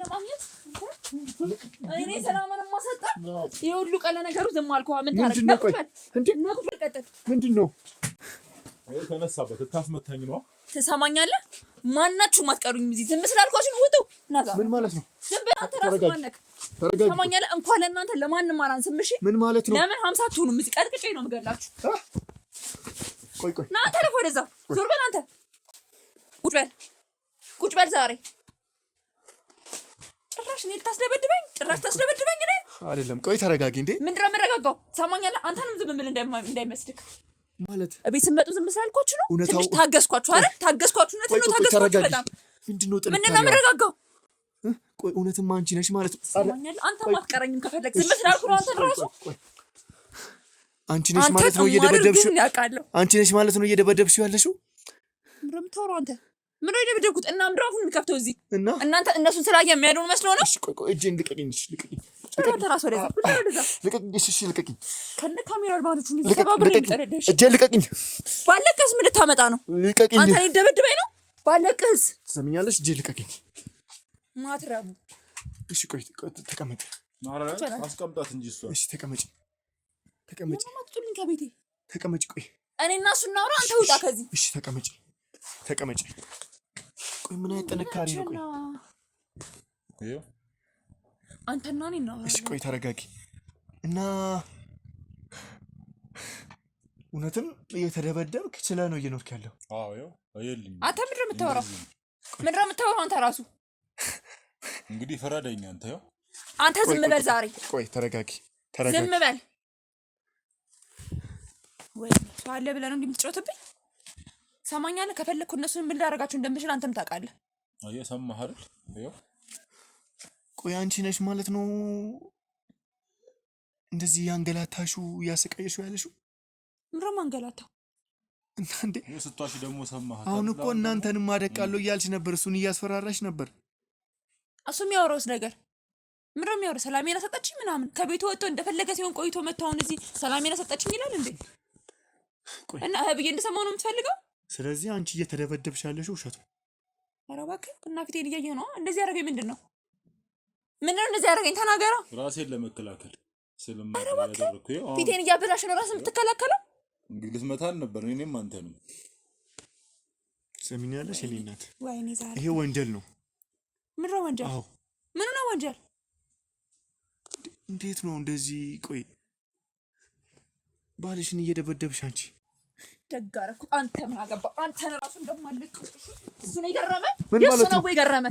ለማግኘት እኔ ሰላምን ማሰጣ የሁሉ ቀለ ነገሩ ዝም አልኩህ። ምን ታረጋለህ? ምንድን ነው ተነሳበት? ታስመታኝ ነው። ትሰማኛለህ? ማናችሁም አትቀሩኝም እዚህ። ዝም ስላልኳችሁ ውጡ። ናዛ ምን ማለት ነው? ዝም ብለህ አንተ ራስህ ማነክ? ትሰማኛለህ? እንኳን ለእናንተ ለማንም አላንስም። እሺ ምን ማለት ነው? ለምን 50 አትሆኑም? እዚህ ቀጥቅጬ ነው የምገላችሁ። ቆይ ና ተለፍ ወደዛ። ዞር በል አንተ። ቁጭ በል ዛሬ ጭራሽ እኔ ልታስደበድበኝ? ጭራሽ ታስደበድበኝ? እኔ አይደለም። ቆይ ተረጋጊ። እንዴ ምንድን ነው የምረጋጋው? ትሰማኛለህ? አንተንም ዝም ብል እንዳይመስልክ። ማለት እቤት ስትመጡ ዝም ስላልኳችሁ ነው። እውነታው ትንሽ ታገስኳችሁ አይደል? ታገስኳችሁ። እውነትም ነው ታገስኳችሁ። በጣም ምንድን ነው ምንድን ነው የምረጋጋው? ቆይ እውነትም አንቺ ነሽ ማለት ነው? ትሰማኛለህ? አንተም አትቀረኝም ከፈለግ። ዝም ስላልኩ ነው አንተ ራሱ አንቺ ነሽ ማለት ነው እየደበደብሽው? አንቺ ነሽ ማለት ነው እየደበደብሽው ያለሽው? ምንድን ነው የምታወራው አንተ? ምን ነው የደበደብኩት? እና ምንድን ነው አፉን የሚከፍተው እዚህ? እና እናንተ እነሱን ስላየ የሚያድኑ መስሎ ነው? እሺ ቆይ እጄን ልቀቂኝ። እሺ ልቀቂኝ። አንተ ራስህ ወደዛ ልቀቂኝ። እሺ ልቀቂኝ። ከነ ካሜራ ባለች ነው ተባብረ የሚጠረደሽ። እጄን ልቀቂኝ። ባለቀስ ምን ልታመጣ ነው? ልቀቂኝ። አንተ እኔን ደበድበኝ ነው? ባለቀስ ትሰሚኛለሽ? እጄን ልቀቂኝ። ማትረቡ። እሺ ቆይ ተቀመጪ። አስቀምጣት እንጂ እሷ። እሺ ተቀመጪ። ማትጡልኝ ከቤቴ ተቀመጪ። ቆይ እኔ እና እሱ እናውራ። አንተ ውጣ ከዚህ። እሺ ተቀመጪ። ቆይ ምን አይነት ጥንካሬ ነው? ቆይ ይኸው አንተና እኔ እናውራ። እሺ ቆይ ተረጋጊ። እና እውነትም እየተደበደብክ ችለህ ነው እየኖርክ ያለው? አዎ ይኸው አይልኝ። አንተ ምንድን ነው የምታወራው? አንተ ራሱ እንግዲህ ፈራደኛ አንተ። ይኸው አንተ ዝም በል ዛሬ። ቆይ ተረጋጊ። ዝም በል። ወይ ሰው አለ ብለህ ነው እንደምትጫወትብኝ? ሰማኛለህ? ከፈለኩ እነሱን ምን ላደርጋቸው እንደምችል አንተም ታውቃለህ። አየህ ሰማህ አይደል? ይኸው ቆይ አንቺ ነሽ ማለት ነው እንደዚህ ያንገላታሹ ያሰቃየሽው ያለሽው? ምንድነው ማንገላታው? እንዴ ስቷሽ ደግሞ ሰማሃት። አሁን እኮ እናንተንም አደቃለሁ እያልሽ ነበር፣ እሱን እያስፈራራሽ ነበር። እሱ የሚያወራውስ ነገር ምንድነው የሚያወራው? ሰላሜን አሰጠችኝ ምናምን ከቤቱ ወጥቶ እንደፈለገ ሲሆን ቆይቶ መታውን እዚህ ሰላሜን አሰጠችኝ ይላል እንዴ? እና ብዬ እንደሰማው ነው የምትፈልገው? ስለዚህ አንቺ እየተደበደብሽ ያለሽው ውሸት ነው። ኧረ እባክህ እና ፊቴን እያየህ ነው እንደዚህ ያደረገኝ ምንድነው? ምንድነው እንደዚህ ያደረገኝ? ተናገረው። ራሴን ለመከላከል ስለማያደርኩ ፊቴን እያበላሽ ነው ራስን የምትከላከለው። እንግዲህ ልትመታን ነበር እኔም አንተንም። ሰሚኛለሽ የኔ እናት? ወይኔ ዛሬ ይሄ ወንጀል ነው። ምንድነው ወንጀል? አዎ ምን ነው ወንጀል? እንዴት ነው እንደዚህ? ቆይ ባልሽን እየደበደብሽ አንቺ ደግ አደረኩ። አንተ ምን አገባ? አንተን ራሱ እንደማልክ እሱ ነው የገረመ። ምን ማለት ነው?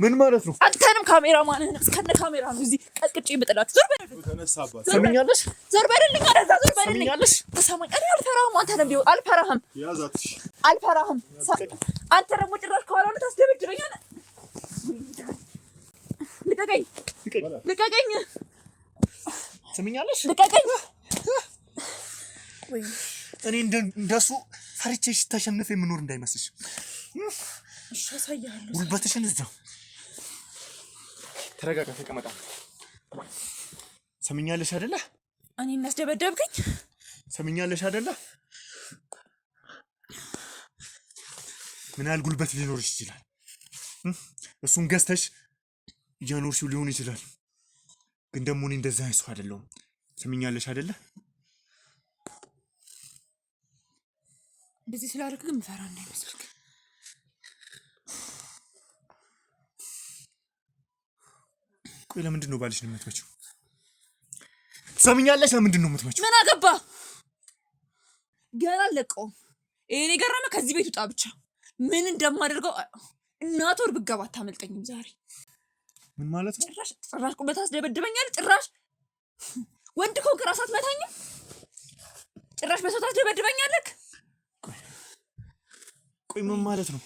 ምን ማለት ነው? አንተንም ካሜራማንህንም እስከነ ካሜራ ነው እዚህ ቀጥቅጬ የምጥላችሁ። ዞር በልልኝ። ተነሳባት። ሰሚኛለሽ? ዞር በልልኝ። አረዛ ዞር በልልኝ። ሰሚኛለሽ? ተሰማኝ። እኔ አልፈራህም። አንተንም ቢሆን አልፈራህም። ያዛት። አልፈራህም። አንተ ደግሞ ጭራሽ ከኋላ ነው ታስደበድበኛለህ። ልቀቀኝ! ልቀቀኝ! ሰሚኛለሽ? ልቀቀኝ! ወይ እኔ እንደሱ ፈርቼሽ ተሸንፌ የምኖር እንዳይመስልሽ። እሺ አሳያለሁ። ጉልበትሽን እዛው ተረጋጋ፣ ተቀመጣ። ሰሚኛለሽ አይደለ? እኔ እናስደበደብከኝ። ሰሚኛለሽ አይደለ? ምን ያህል ጉልበት ሊኖርሽ ይችላል? እሱን ገዝተሽ እያኖርሽው ሊሆን ይችላል፣ ግን ደግሞ እኔ እንደዛ አይሰው አይደለሁም። ሰሚኛለሽ አይደለ? እንደዚህ ስላደረግ ግን ምፈራ እንዳይመስልክ። ቆይ ለምንድን ነው ባልሽን የምትመጪው? ሰሚኛለሽ? ለምንድን ነው የምትመጪው? ምን አገባ? ገና አለቀውም። ይሄን የገረመ ከዚህ ቤት ውጣ ብቻ። ምን እንደማደርገው እናት ወር ብገባ አታመልጠኝም ዛሬ። ምን ማለት ነው? ጭራሽ ቁመት አስደበድበኛል። ጭራሽ ወንድ ከሆንክ ራስ አትመታኝም? ጭራሽ በሰው ታስደበድበኛለህ? ቆይ ምን ማለት ነው?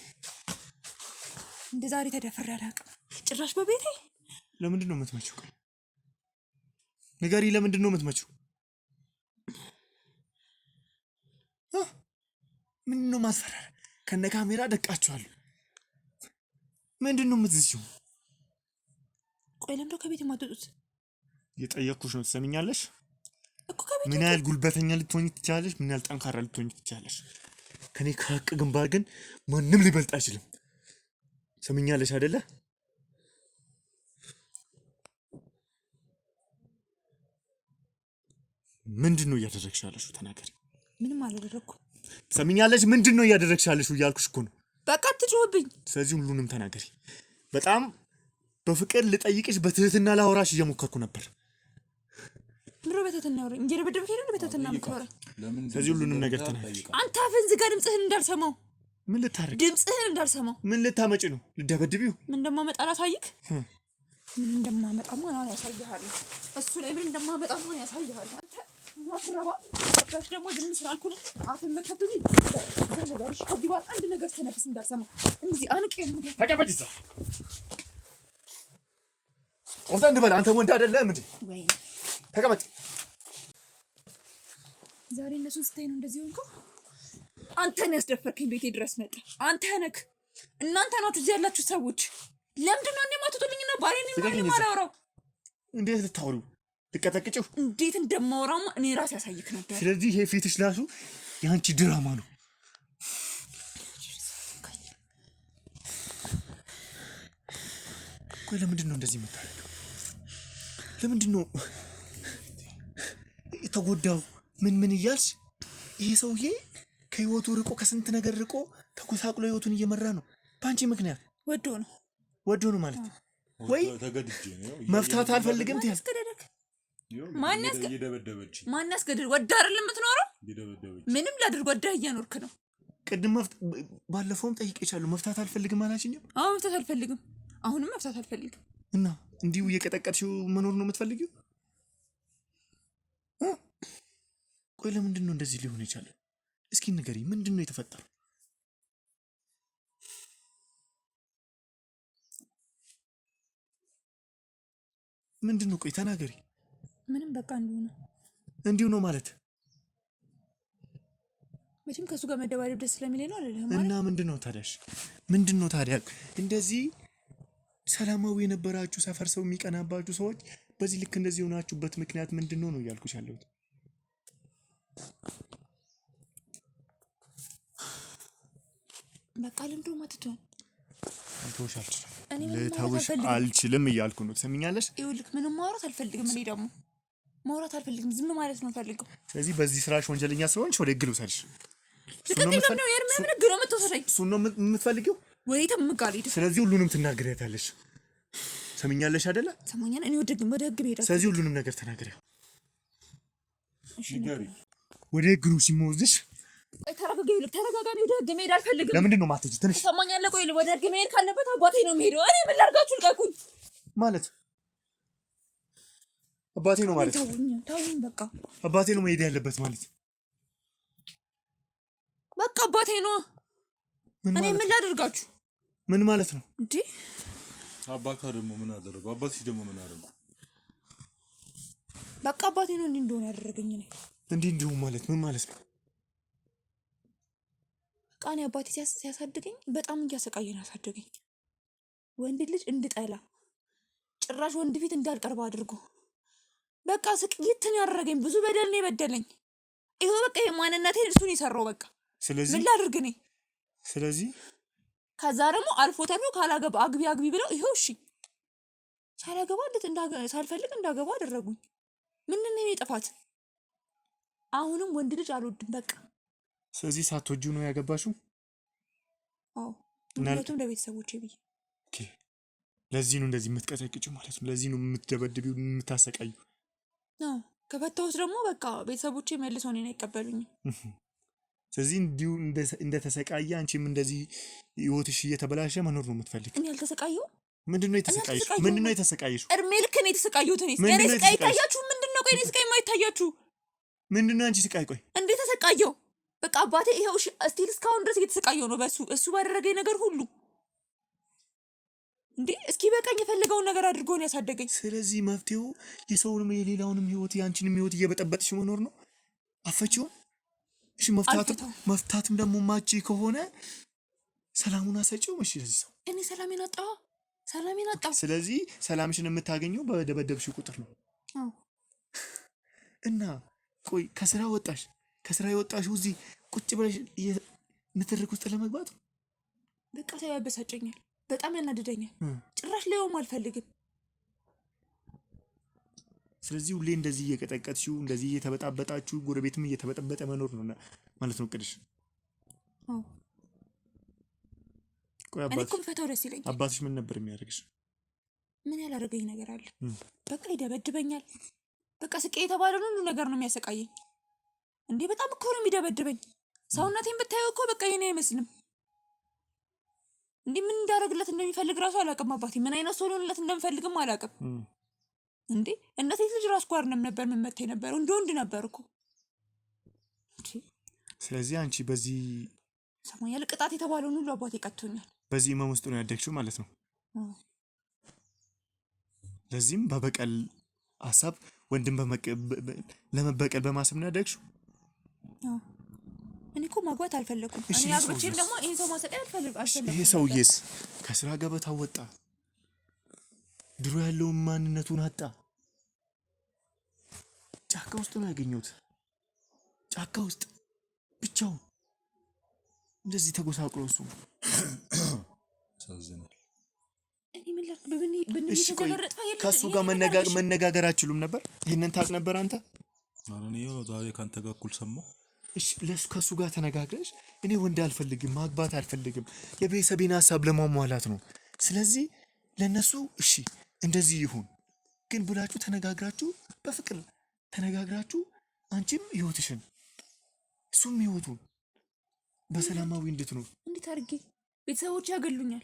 እንደ ዛሬ ተደፍሬ አላውቅም። ጭራሽ በቤቴ። ለምንድን ነው የምትመጪው? ቆይ ንገሪ፣ ለምንድን ነው የምትመጪው? ምንድን ነው ማስፈራሪያ? ከነ ካሜራ ደቃችኋለሁ። ምንድን ነው የምትዝሺው? ቆይ ለምንድን ነው ከቤት የማትወጡት? የጠየቅኩሽ ነው። ትሰሚኛለሽ? እኮ ከቤት ምን ያህል ጉልበተኛ ልትሆኚ ትችላለሽ? ምን ያህል ጠንካራ ልትሆኚ ትችላለሽ? ከኔ ከሀቅ ግንባር ግን ማንም ሊበልጥ አይችልም። ሰሚኛለሽ አይደለ? ምንድን ነው እያደረግሽ ያለሽው? ተናገሪ። ምንም አላደረኩም። ሰሚኛለሽ? ምንድን ነው እያደረግሽ ያለሽው እያልኩሽ እኮ ነው። በቃ አትጮህብኝ። ስለዚህ ሁሉንም ተናገሪ። በጣም በፍቅር ልጠይቅሽ፣ በትህትና ላወራሽ እየሞከርኩ ነበር። ምንድነው በትህትና አወራኝ? እንጀራ በደብከኝ ነው በትህትና የምታወራኝ? ስለዚህ ሁሉንም ነገር ተናገሪ። አንተ አፍህን ዝጋ፣ ድምፅህን እንዳልሰማው። ምን ልታረግ? ድምፅህን እንዳልሰማው። ምን ልታመጪ ነው? ልደበድቢው? ምን እንደማመጣ ላሳይክ። ምን እንደማመጣ ማን ያሳይሃለሁ? እሱ ላይ ምን እንደማመጣ ማን ያሳይሃለሁ? አንተ ማስረባ አባሽ ደግሞ ዝም ስላልኩ ነው አፍን መከብኝ። ነገርሽ ከዚህ በኋላ አንድ ነገር ተነፍስ እንዳልሰማ እንዴ አንቄ ነው። ተቀበጭ። ቆንጠን በል አንተ ወንድ አይደለም እንዴ? ወይ ተቀበጭ። ዛሬ እነሱ ስታይ ነው እንደዚህ ሆንኩ። አንተን ያስደፈርከኝ ቤቴ ድረስ መጣ። አንተ ነህ። እናንተ ናችሁ እዚህ ያላችሁ ሰዎች። ለምንድን ነው እንደማትወጡልኝና ባሬን የማላወራው? እንዴት ልታወሩ? ልቀጠቅጭው? እንዴት እንደማወራማ እኔ ራሴ ያሳይክ ነበር። ስለዚህ ይሄ ፊትሽ ራሱ የአንቺ ድራማ ነው። ቆይ ለምንድን ነው እንደዚህ የምታደርገው? ለምንድን ነው የተጎዳው? ምን እያልሽ? ይሄ ሰውዬ ከህይወቱ ርቆ ከስንት ነገር ርቆ ተጎሳቅሎ ህይወቱን እየመራ ነው በአንቺ ምክንያት። ወዶ ነው ማለት ወይ? ተገድጄ ነው። መፍታት አልፈልግም ትያዝ። ማን ያስገድድ? ወዳ አይደለም የምትኖረው? ምንም ላድርግ፣ ወዳ እየኖርክ ነው። ቅድም ባለፈውም ጠይቄሻለሁ። መፍታት አልፈልግም አላችኝም? አዎ መፍታት አልፈልግም። አሁንም መፍታት አልፈልግም። እና እንዲሁ እየቀጠቀጥሽው መኖር ነው የምትፈልጊው? ቆይ ለምንድን ነው እንደዚህ ሊሆን የቻለው? እስኪ ንገሪኝ፣ ምንድን ነው የተፈጠረው? ምንድን ነው? ቆይ ተናገሪ። ምንም በቃ እንዲሁ ነው። እንዲሁ ነው ማለት መቼም ከሱ ጋር መደባደብ ደስ ስለሚለኝ ነው አይደለም እና ምንድነው ታዲያ እንደዚህ ሰላማዊ የነበራችሁ ሰፈር ሰው የሚቀናባችሁ ሰዎች በዚህ ልክ እንደዚህ ሆናችሁበት ምክንያት ምንድነው ነው እያልኩሽ ያለሁት። በቃ ለምዶ ማትቷል አንተውሻል እኔ ለታውሽ አልችልም እያልኩ ነው። ትሰሚኛለሽ? ይኸውልህ ምንም ማውራት አልፈልግም። እኔ ደግሞ ማውራት አልፈልግም። ዝም ማለት ነው ፈልገው። ስለዚህ በዚህ ስራሽ ወንጀለኛ ስለሆንሽ ወደ ህግ ልውሰድሽ። ለከተም ነው የርም ግሮ መተሰረኝ እሱን ነው የምትፈልጊው ወይ ተምቃሪት። ስለዚህ ሁሉንም ትናገሪያታለሽ። ሰሚኛለሽ አይደለ? ሰማኛን እኔ ወደ ህግ መሄድ። ስለዚህ ሁሉንም ነገር ተናገሪያ። እሺ ወደ ህግ ነው ሲሞዝሽ። ተረጋጋሚ። ወደ ህግ መሄድ አልፈልግም። ለምንድን ነው ማትሄጂ? ትንሽ ሰማኛለህ? ቆይ ወደ ህግ መሄድ ካለበት አባቴ ነው የሚሄደው። እኔ ምን ላድርጋችሁ? ልቀቁኝ ማለት አባቴ ነው ማለት ታውኝ በቃ አባቴ ነው መሄድ ያለበት ማለት በቃ አባቴ ነው። እኔ ምን ላድርጋችሁ? ምን ማለት ነው እንዴ? አባካ ደግሞ ምን አደረገው? አባትሽ ደግሞ ምን አደረገው? በቃ አባቴ ነው እንዲህ እንደሆነ ያደረገኝ። እኔ እንዲሁ ማለት ምን ማለት ነው? ቃኔ አባቴ ሲያሳድገኝ በጣም እያሰቃየኝ አሳደገኝ። ወንድ ልጅ እንድጠላ ጭራሽ ወንድ ፊት እንዳልቀርብ አድርጎ በቃ ስቅይትን ያደረገኝ። ብዙ በደል ነው የበደለኝ። ይሄው በቃ የማንነቴን እሱን የሰራው በቃ። ስለዚህ ምን ላድርግ እኔ? ስለዚህ ከዛ ደግሞ አልፎ ተርፎ ካላገባ አግቢ ብለው ይሄው እሺ ሳላገባ ሳልፈልግ እንዳገባ አደረጉኝ። ምንድን ነው የኔ ጥፋት? አሁንም ወንድ ልጅ አልወድም በቃ። ስለዚህ ሳትወጂው ነው ያገባሽው? አዎ ምክንያቱም ለቤተሰቦቼ ብዬ። ኦኬ ለዚህ ነው እንደዚህ የምትቀጠቅጪው ማለት ነው። ለዚህ ነው የምትደበድቢው የምታሰቃዩ። አዎ ከፈታሁት ደግሞ በቃ ቤተሰቦቼ መልሰው እኔን አይቀበሉኝም። ስለዚህ እንዲሁ እንደተሰቃየ አንቺም እንደዚህ ህይወትሽ እየተበላሸ መኖር ነው የምትፈልግ? እኔ አልተሰቃየሁ። ምንድነው የተሰቃየሽው? እድሜ ልክ ነው የተሰቃየሁት። እኔ ስቃይ ይታያችሁ? ምንድነው? ቆይ እኔ ስቃይ የማይታያችሁ ምንድነው? አንቺ ስቃይ ቆይ እንዴት ተሰቃየሁ? በቃ አባቴ ይሄው ስቲል እስካሁን ድረስ እየተሰቃየሁ ነው እሱ ባደረገኝ ነገር ሁሉ። እንዴ እስኪ በቃኝ። የፈለገውን ነገር አድርጎ ነው ያሳደገኝ። ስለዚህ መፍትሄው የሰውንም የሌላውንም ህይወት ያንቺንም ህይወት እየበጠበጥሽ መኖር ነው። አፈቺው? እሺ መፍታትም ደግሞ ማጪ ከሆነ ሰላሙን አሰጪው። እሺ ለዚህ ሰው እኔ ሰላሜን አጣሁ። ስለዚህ ሰላምሽን የምታገኘው በደበደብሽ ቁጥር ነው። አዎ እና ቆይ ከስራ የወጣሽው እዚህ ቁጭ ብለሽ ንትርክ ውስጥ ለመግባት በቃ ሰው ያበሳጨኛል፣ በጣም ያናድደኛል። ጭራሽ ላይውም አልፈልግም። ስለዚህ ሁሌ እንደዚህ እየቀጠቀጥሽው እንደዚህ እየተበጣበጣችሁ ጎረቤትም እየተበጠበጠ መኖር ነው ማለት ነው እቅድሽ? አዎ ቆይ እኔ እኮ ብፈታው ደስ ይለኛል። አባትሽ ምን ነበር የሚያደርግሽ? ምን ያላደረገኝ ነገር አለ? በቃ ይደበድበኛል። በቃ ስቄ የተባለውን ሁሉ ነገር ነው የሚያሰቃየኝ። እንዴ በጣም እኮ ነው የሚደበድበኝ። ሰውነቴን ብታየው እኮ በቃ የኔ አይመስልም። እንዴ ምን እንዳደረግለት እንደሚፈልግ ራሱ አላውቅም። አባቴ ምን አይነት ሰው ሆኖለት እንደምፈልግም አላውቅም። እንዴ እንደ ሴት ልጅ ራስ ጓርነም ነበር መመታ ነበር። እንደ ወንድ ነበር እኮ። ስለዚህ አንቺ በዚህ ሰማያል ቅጣት የተባለውን ሁሉ አባቴ ቀጥቶኛል። በዚህ ህመም ውስጥ ነው ያደግሽው ማለት ነው። ለዚህም በበቀል ሐሳብ ወንድም ለመበቀል በማሰብ ነው ያደግሽው? እኔ እኮ ማግባት አልፈለኩም። እኔ አግብቼም ደግሞ ይሄን ሰው ማሰቃየት አልፈለኩም። ይሄ ሰውዬስ ከስራ ገበታው ወጣ፣ ድሮ ያለውን ማንነቱን አጣ። ጫካ ውስጥ ነው ያገኘሁት። ጫካ ውስጥ ብቻውን እንደዚህ ተጎሳቅሎ እሱ ሳዝናል። እኔ ምን ላድርግ? ከሱ ጋር መነጋገር አትችሉም ነበር? ይሄንን ታውቅ ነበር አንተ? እኔ ዛሬ ካንተ ጋር እኩል ሰማሁ። እሺ ከሱ ጋር ተነጋግረሽ እኔ ወንድ አልፈልግም፣ ማግባት አልፈልግም፣ የቤተሰቤን ሀሳብ ለማሟላት ነው። ስለዚህ ለነሱ እሺ እንደዚህ ይሁን ግን ብላችሁ ተነጋግራችሁ በፍቅር ተነጋግራችሁ አንቺም ህይወትሽን እሱም ህይወቱን በሰላማዊ እንድትኖር። እንዴት አድርጌ? ቤተሰቦች ያገሉኛል።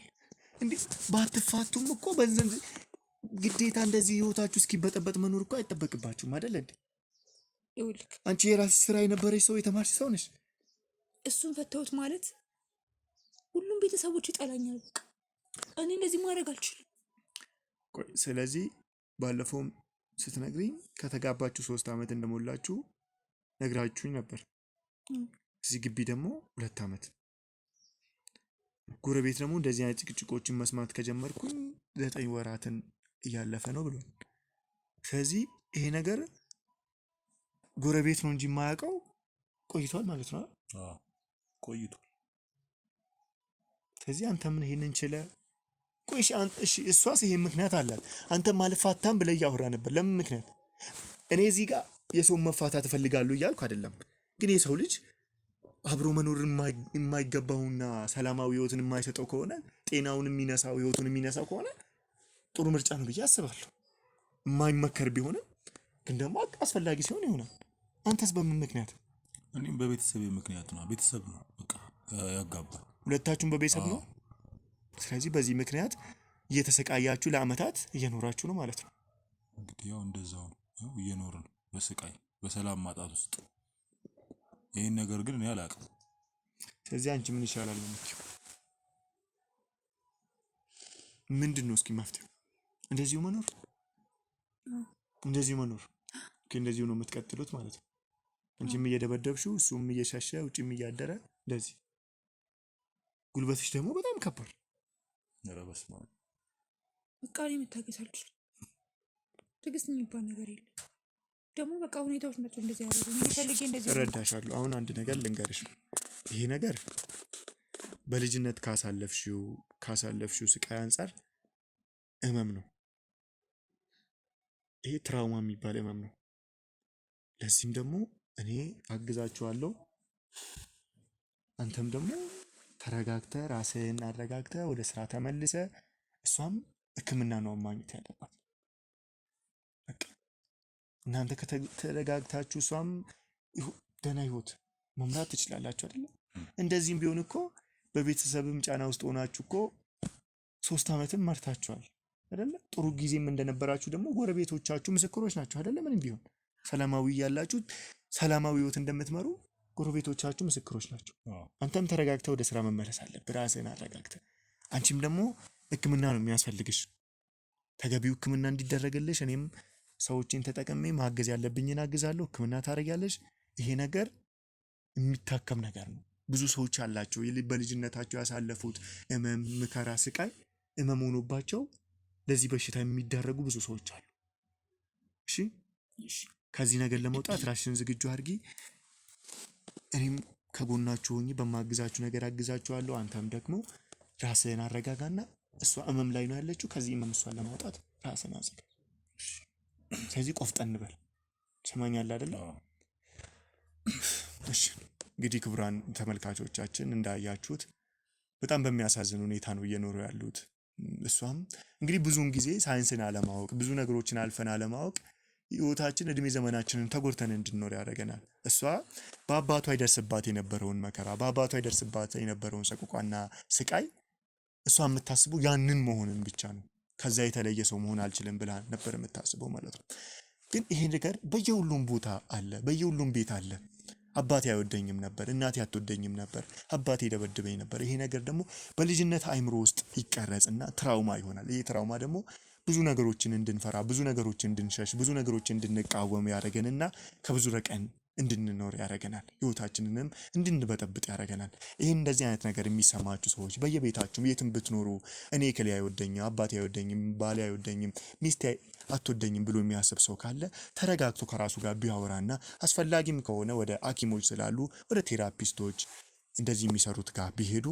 እንዴ ባትፋቱም እኮ በዘን ግዴታ እንደዚህ ህይወታችሁ እስኪበጠበጥ መኖር እኮ አይጠበቅባችሁም አይደል እንዴ? ይኸውልህ አንቺ የራስሽ ስራ የነበረሽ ሰው የተማርሽ ሰው ነሽ። እሱን ፈተውት ማለት ሁሉም ቤተሰቦች ይጠላኛል። እኔ እንደዚህ ማድረግ አልችልም። ስለዚህ ባለፈውም ስትነግሪኝ ከተጋባችሁ 3 ዓመት እንደሞላችሁ ነግራችሁኝ ነበር። እዚህ ግቢ ደግሞ 2 ዓመት። ጎረቤት ደግሞ እንደዚህ አይነት ጭቅጭቆችን መስማት ከጀመርኩኝ 9 ወራትን እያለፈ ነው ብሏል። ስለዚህ ይሄ ነገር ጎረቤት ነው እንጂ የማያውቀው ቆይቷል ማለት ነው። ቆይቷል። ስለዚህ አንተ ምን ይሄንን ችለ ቆይ እሺ እሷስ ይሄን ምክንያት አላት፣ አንተ ማልፋታም ብለህ እያወራ ነበር። ለምን ምክንያት? እኔ እዚህ ጋር የሰው መፋታት እፈልጋለሁ እያልኩ አይደለም፣ ግን የሰው ልጅ አብሮ መኖር የማይገባውና ሰላማዊ ህይወትን የማይሰጠው ከሆነ ጤናውን የሚነሳው ህይወቱን የሚነሳው ከሆነ ጥሩ ምርጫ ነው ብዬ አስባለሁ። የማይመከር ቢሆንም ግን ደግሞ አስፈላጊ ሲሆን ይሆናል። አንተስ በምን ምክንያት? እኔም በቤተሰብ ምክንያት ነው። ቤተሰብ ነው በቃ ያጋባል። ሁለታችሁም በቤተሰብ ነው። ስለዚህ በዚህ ምክንያት እየተሰቃያችሁ ለአመታት እየኖራችሁ ነው ማለት ነው። እንግዲህ ያው እንደዛው ነው እየኖርን በስቃይ በሰላም ማጣት ውስጥ። ይሄን ነገር ግን እኔ አላውቅም። ስለዚህ አንቺ ምን ይሻላል ነው የምትይው? ምንድን ነው እስኪ መፍትሄው? እንደዚሁ መኖር ግን እንደዚሁ ነው የምትቀጥሉት ማለት ነው። አንቺም እየደበደብሽው እሱም እየሸሸ ውጭም እያደረ እንደዚህ። ጉልበትሽ ደግሞ በጣም ከባድ። ኧረ በስመ አብ። በቃ እኔ መታገስ አልችልም። ትዕግስት የሚባል ነገር የለም። ደግሞ በቃ ሁኔታዎች ናቸው እንደዚህ ያደረጉኝ። ፈልጌ እንደዚህ እረዳሻለሁ። አሁን አንድ ነገር ልንገርሽ። ይሄ ነገር በልጅነት ካሳለፍሽው ስቃይ አንጻር ህመም ነው። ይሄ ትራውማ የሚባል ህመም ነው። ለዚህም ደግሞ እኔ አግዛችኋለሁ። አንተም ደግሞ ተረጋግተህ ራስህን አረጋግተህ ወደ ስራ ተመልሰህ፣ እሷም ህክምና ነው ማግኘት ያለባት። በቃ እናንተ ከተረጋግታችሁ እሷም ደህና ህይወት መምራት ትችላላችሁ አይደለ? እንደዚህም ቢሆን እኮ በቤተሰብም ጫና ውስጥ ሆናችሁ እኮ 3 ዓመትም መርታችኋል አይደለ? ጥሩ ጊዜም እንደነበራችሁ ደግሞ ጎረቤቶቻችሁ ምስክሮች ናቸው አይደለ? ምንም ቢሆን ሰላማዊ ያላችሁ ሰላማዊ ህይወት እንደምትመሩ ጎረቤቶቻችሁ ምስክሮች ናቸው። አንተም ተረጋግተህ ወደ ስራ መመለስ አለብህ፣ ራስህን አረጋግተህ። አንቺም ደግሞ ህክምና ነው የሚያስፈልግሽ፣ ተገቢው ህክምና እንዲደረግልሽ እኔም ሰዎችን ተጠቅሜ ማገዝ ያለብኝን አግዛለሁ። ህክምና ታደርጊያለሽ። ይሄ ነገር የሚታከም ነገር ነው። ብዙ ሰዎች አላቸው በልጅነታቸው ያሳለፉት ህመም፣ መከራ፣ ስቃይ ህመም ሆኖባቸው ለዚህ በሽታ የሚዳረጉ ብዙ ሰዎች አሉ። እሺ ከዚህ ነገር ለመውጣት ራስሽን ዝግጁ አድርጊ። እኔም ከጎናችሁ ሆኜ በማግዛችሁ ነገር አግዛችኋለሁ። አንተም ደግሞ ራስህን አረጋጋና፣ እሷ ህመም ላይ ነው ያለችው። ከዚህ ህመም እሷን ለማውጣት ራስህን አዘጋጅ። ስለዚህ ቆፍጠን በል። ሰማኛለህ አይደለ? እሺ እንግዲህ ክቡራን ተመልካቾቻችን እንዳያችሁት በጣም በሚያሳዝን ሁኔታ ነው እየኖሩ ያሉት። እሷም እንግዲህ ብዙውን ጊዜ ሳይንስን አለማወቅ፣ ብዙ ነገሮችን አልፈን አለማወቅ ህይወታችን እድሜ ዘመናችንን ተጎድተን እንድንኖር ያደርገናል። እሷ በአባቷ ይደርስባት የነበረውን መከራ፣ በአባቷ ይደርስባት የነበረውን ሰቆቃና ስቃይ እሷ የምታስበው ያንን መሆንን ብቻ ነው። ከዛ የተለየ ሰው መሆን አልችልም ብላ ነበር የምታስበው ማለት ነው። ግን ይሄ ነገር በየሁሉም ቦታ አለ፣ በየሁሉም ቤት አለ። አባቴ አይወደኝም ነበር፣ እናቴ አትወደኝም ነበር፣ አባቴ ይደበድበኝ ነበር። ይሄ ነገር ደግሞ በልጅነት አይምሮ ውስጥ ይቀረጽና ትራውማ ይሆናል። ይሄ ትራውማ ደግሞ ብዙ ነገሮችን እንድንፈራ፣ ብዙ ነገሮችን እንድንሸሽ፣ ብዙ ነገሮችን እንድንቃወም ያደርገንና ከብዙ ርቀን እንድንኖር ያደርገናል። ህይወታችንንም እንድንበጠብጥ ያደርገናል። ይህን እንደዚህ አይነት ነገር የሚሰማችሁ ሰዎች በየቤታችሁም የትም ብትኖሩ እኔ እከሌ አይወደኝም፣ አባቴ አይወደኝም፣ ባሌ አይወደኝም፣ ሚስቴ አትወደኝም ብሎ የሚያስብ ሰው ካለ ተረጋግቶ ከራሱ ጋር ቢያወራና አስፈላጊም ከሆነ ወደ ሐኪሞች ስላሉ ወደ ቴራፒስቶች እንደዚህ የሚሰሩት ጋር ቢሄዱ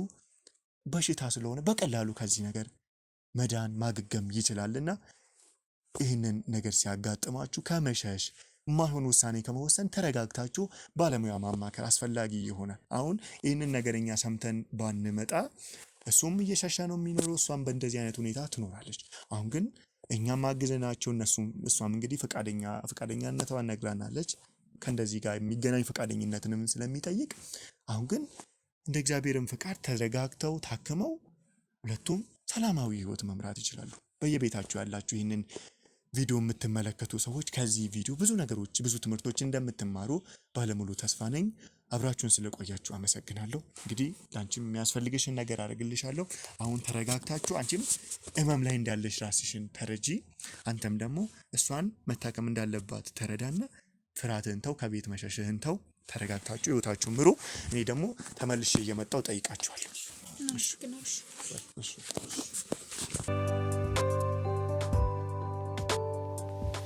በሽታ ስለሆነ በቀላሉ ከዚህ ነገር መዳን ማገገም ይችላልና ይህንን ነገር ሲያጋጥማችሁ ከመሸሽ ማይሆን ውሳኔ ከመወሰን ተረጋግታችሁ ባለሙያ ማማከር አስፈላጊ ይሆናል። አሁን ይህንን ነገርኛ ሰምተን ባንመጣ እሱም እየሸሸ ነው የሚኖረው፣ እሷም በእንደዚህ አይነት ሁኔታ ትኖራለች። አሁን ግን እኛም ማግዘናቸው እሷም እንግዲህ ፈቃደኛነቷን ነግራናለች። ከእንደዚህ ጋር የሚገናኝ ፈቃደኝነትንም ስለሚጠይቅ አሁን ግን እንደ እግዚአብሔርም ፍቃድ ተረጋግተው ታክመው ሁለቱም ሰላማዊ ህይወት መምራት ይችላሉ። በየቤታችሁ ያላችሁ ይህንን ቪዲዮ የምትመለከቱ ሰዎች ከዚህ ቪዲዮ ብዙ ነገሮች፣ ብዙ ትምህርቶች እንደምትማሩ ባለሙሉ ተስፋ ነኝ። አብራችሁን ስለቆያችሁ አመሰግናለሁ። እንግዲህ ላንቺም የሚያስፈልግሽን ነገር አደርግልሻለሁ። አሁን ተረጋግታችሁ አንቺም እመም ላይ እንዳለሽ ራስሽን ተረጂ፣ አንተም ደግሞ እሷን መታከም እንዳለባት ተረዳና ፍርሃትህን ተው፣ ከቤት መሸሽህን ተው። ተረጋግታችሁ ህይወታችሁ ምሩ። እኔ ደግሞ ተመልሼ እየመጣሁ ጠይቃችኋለሁ። እሺ።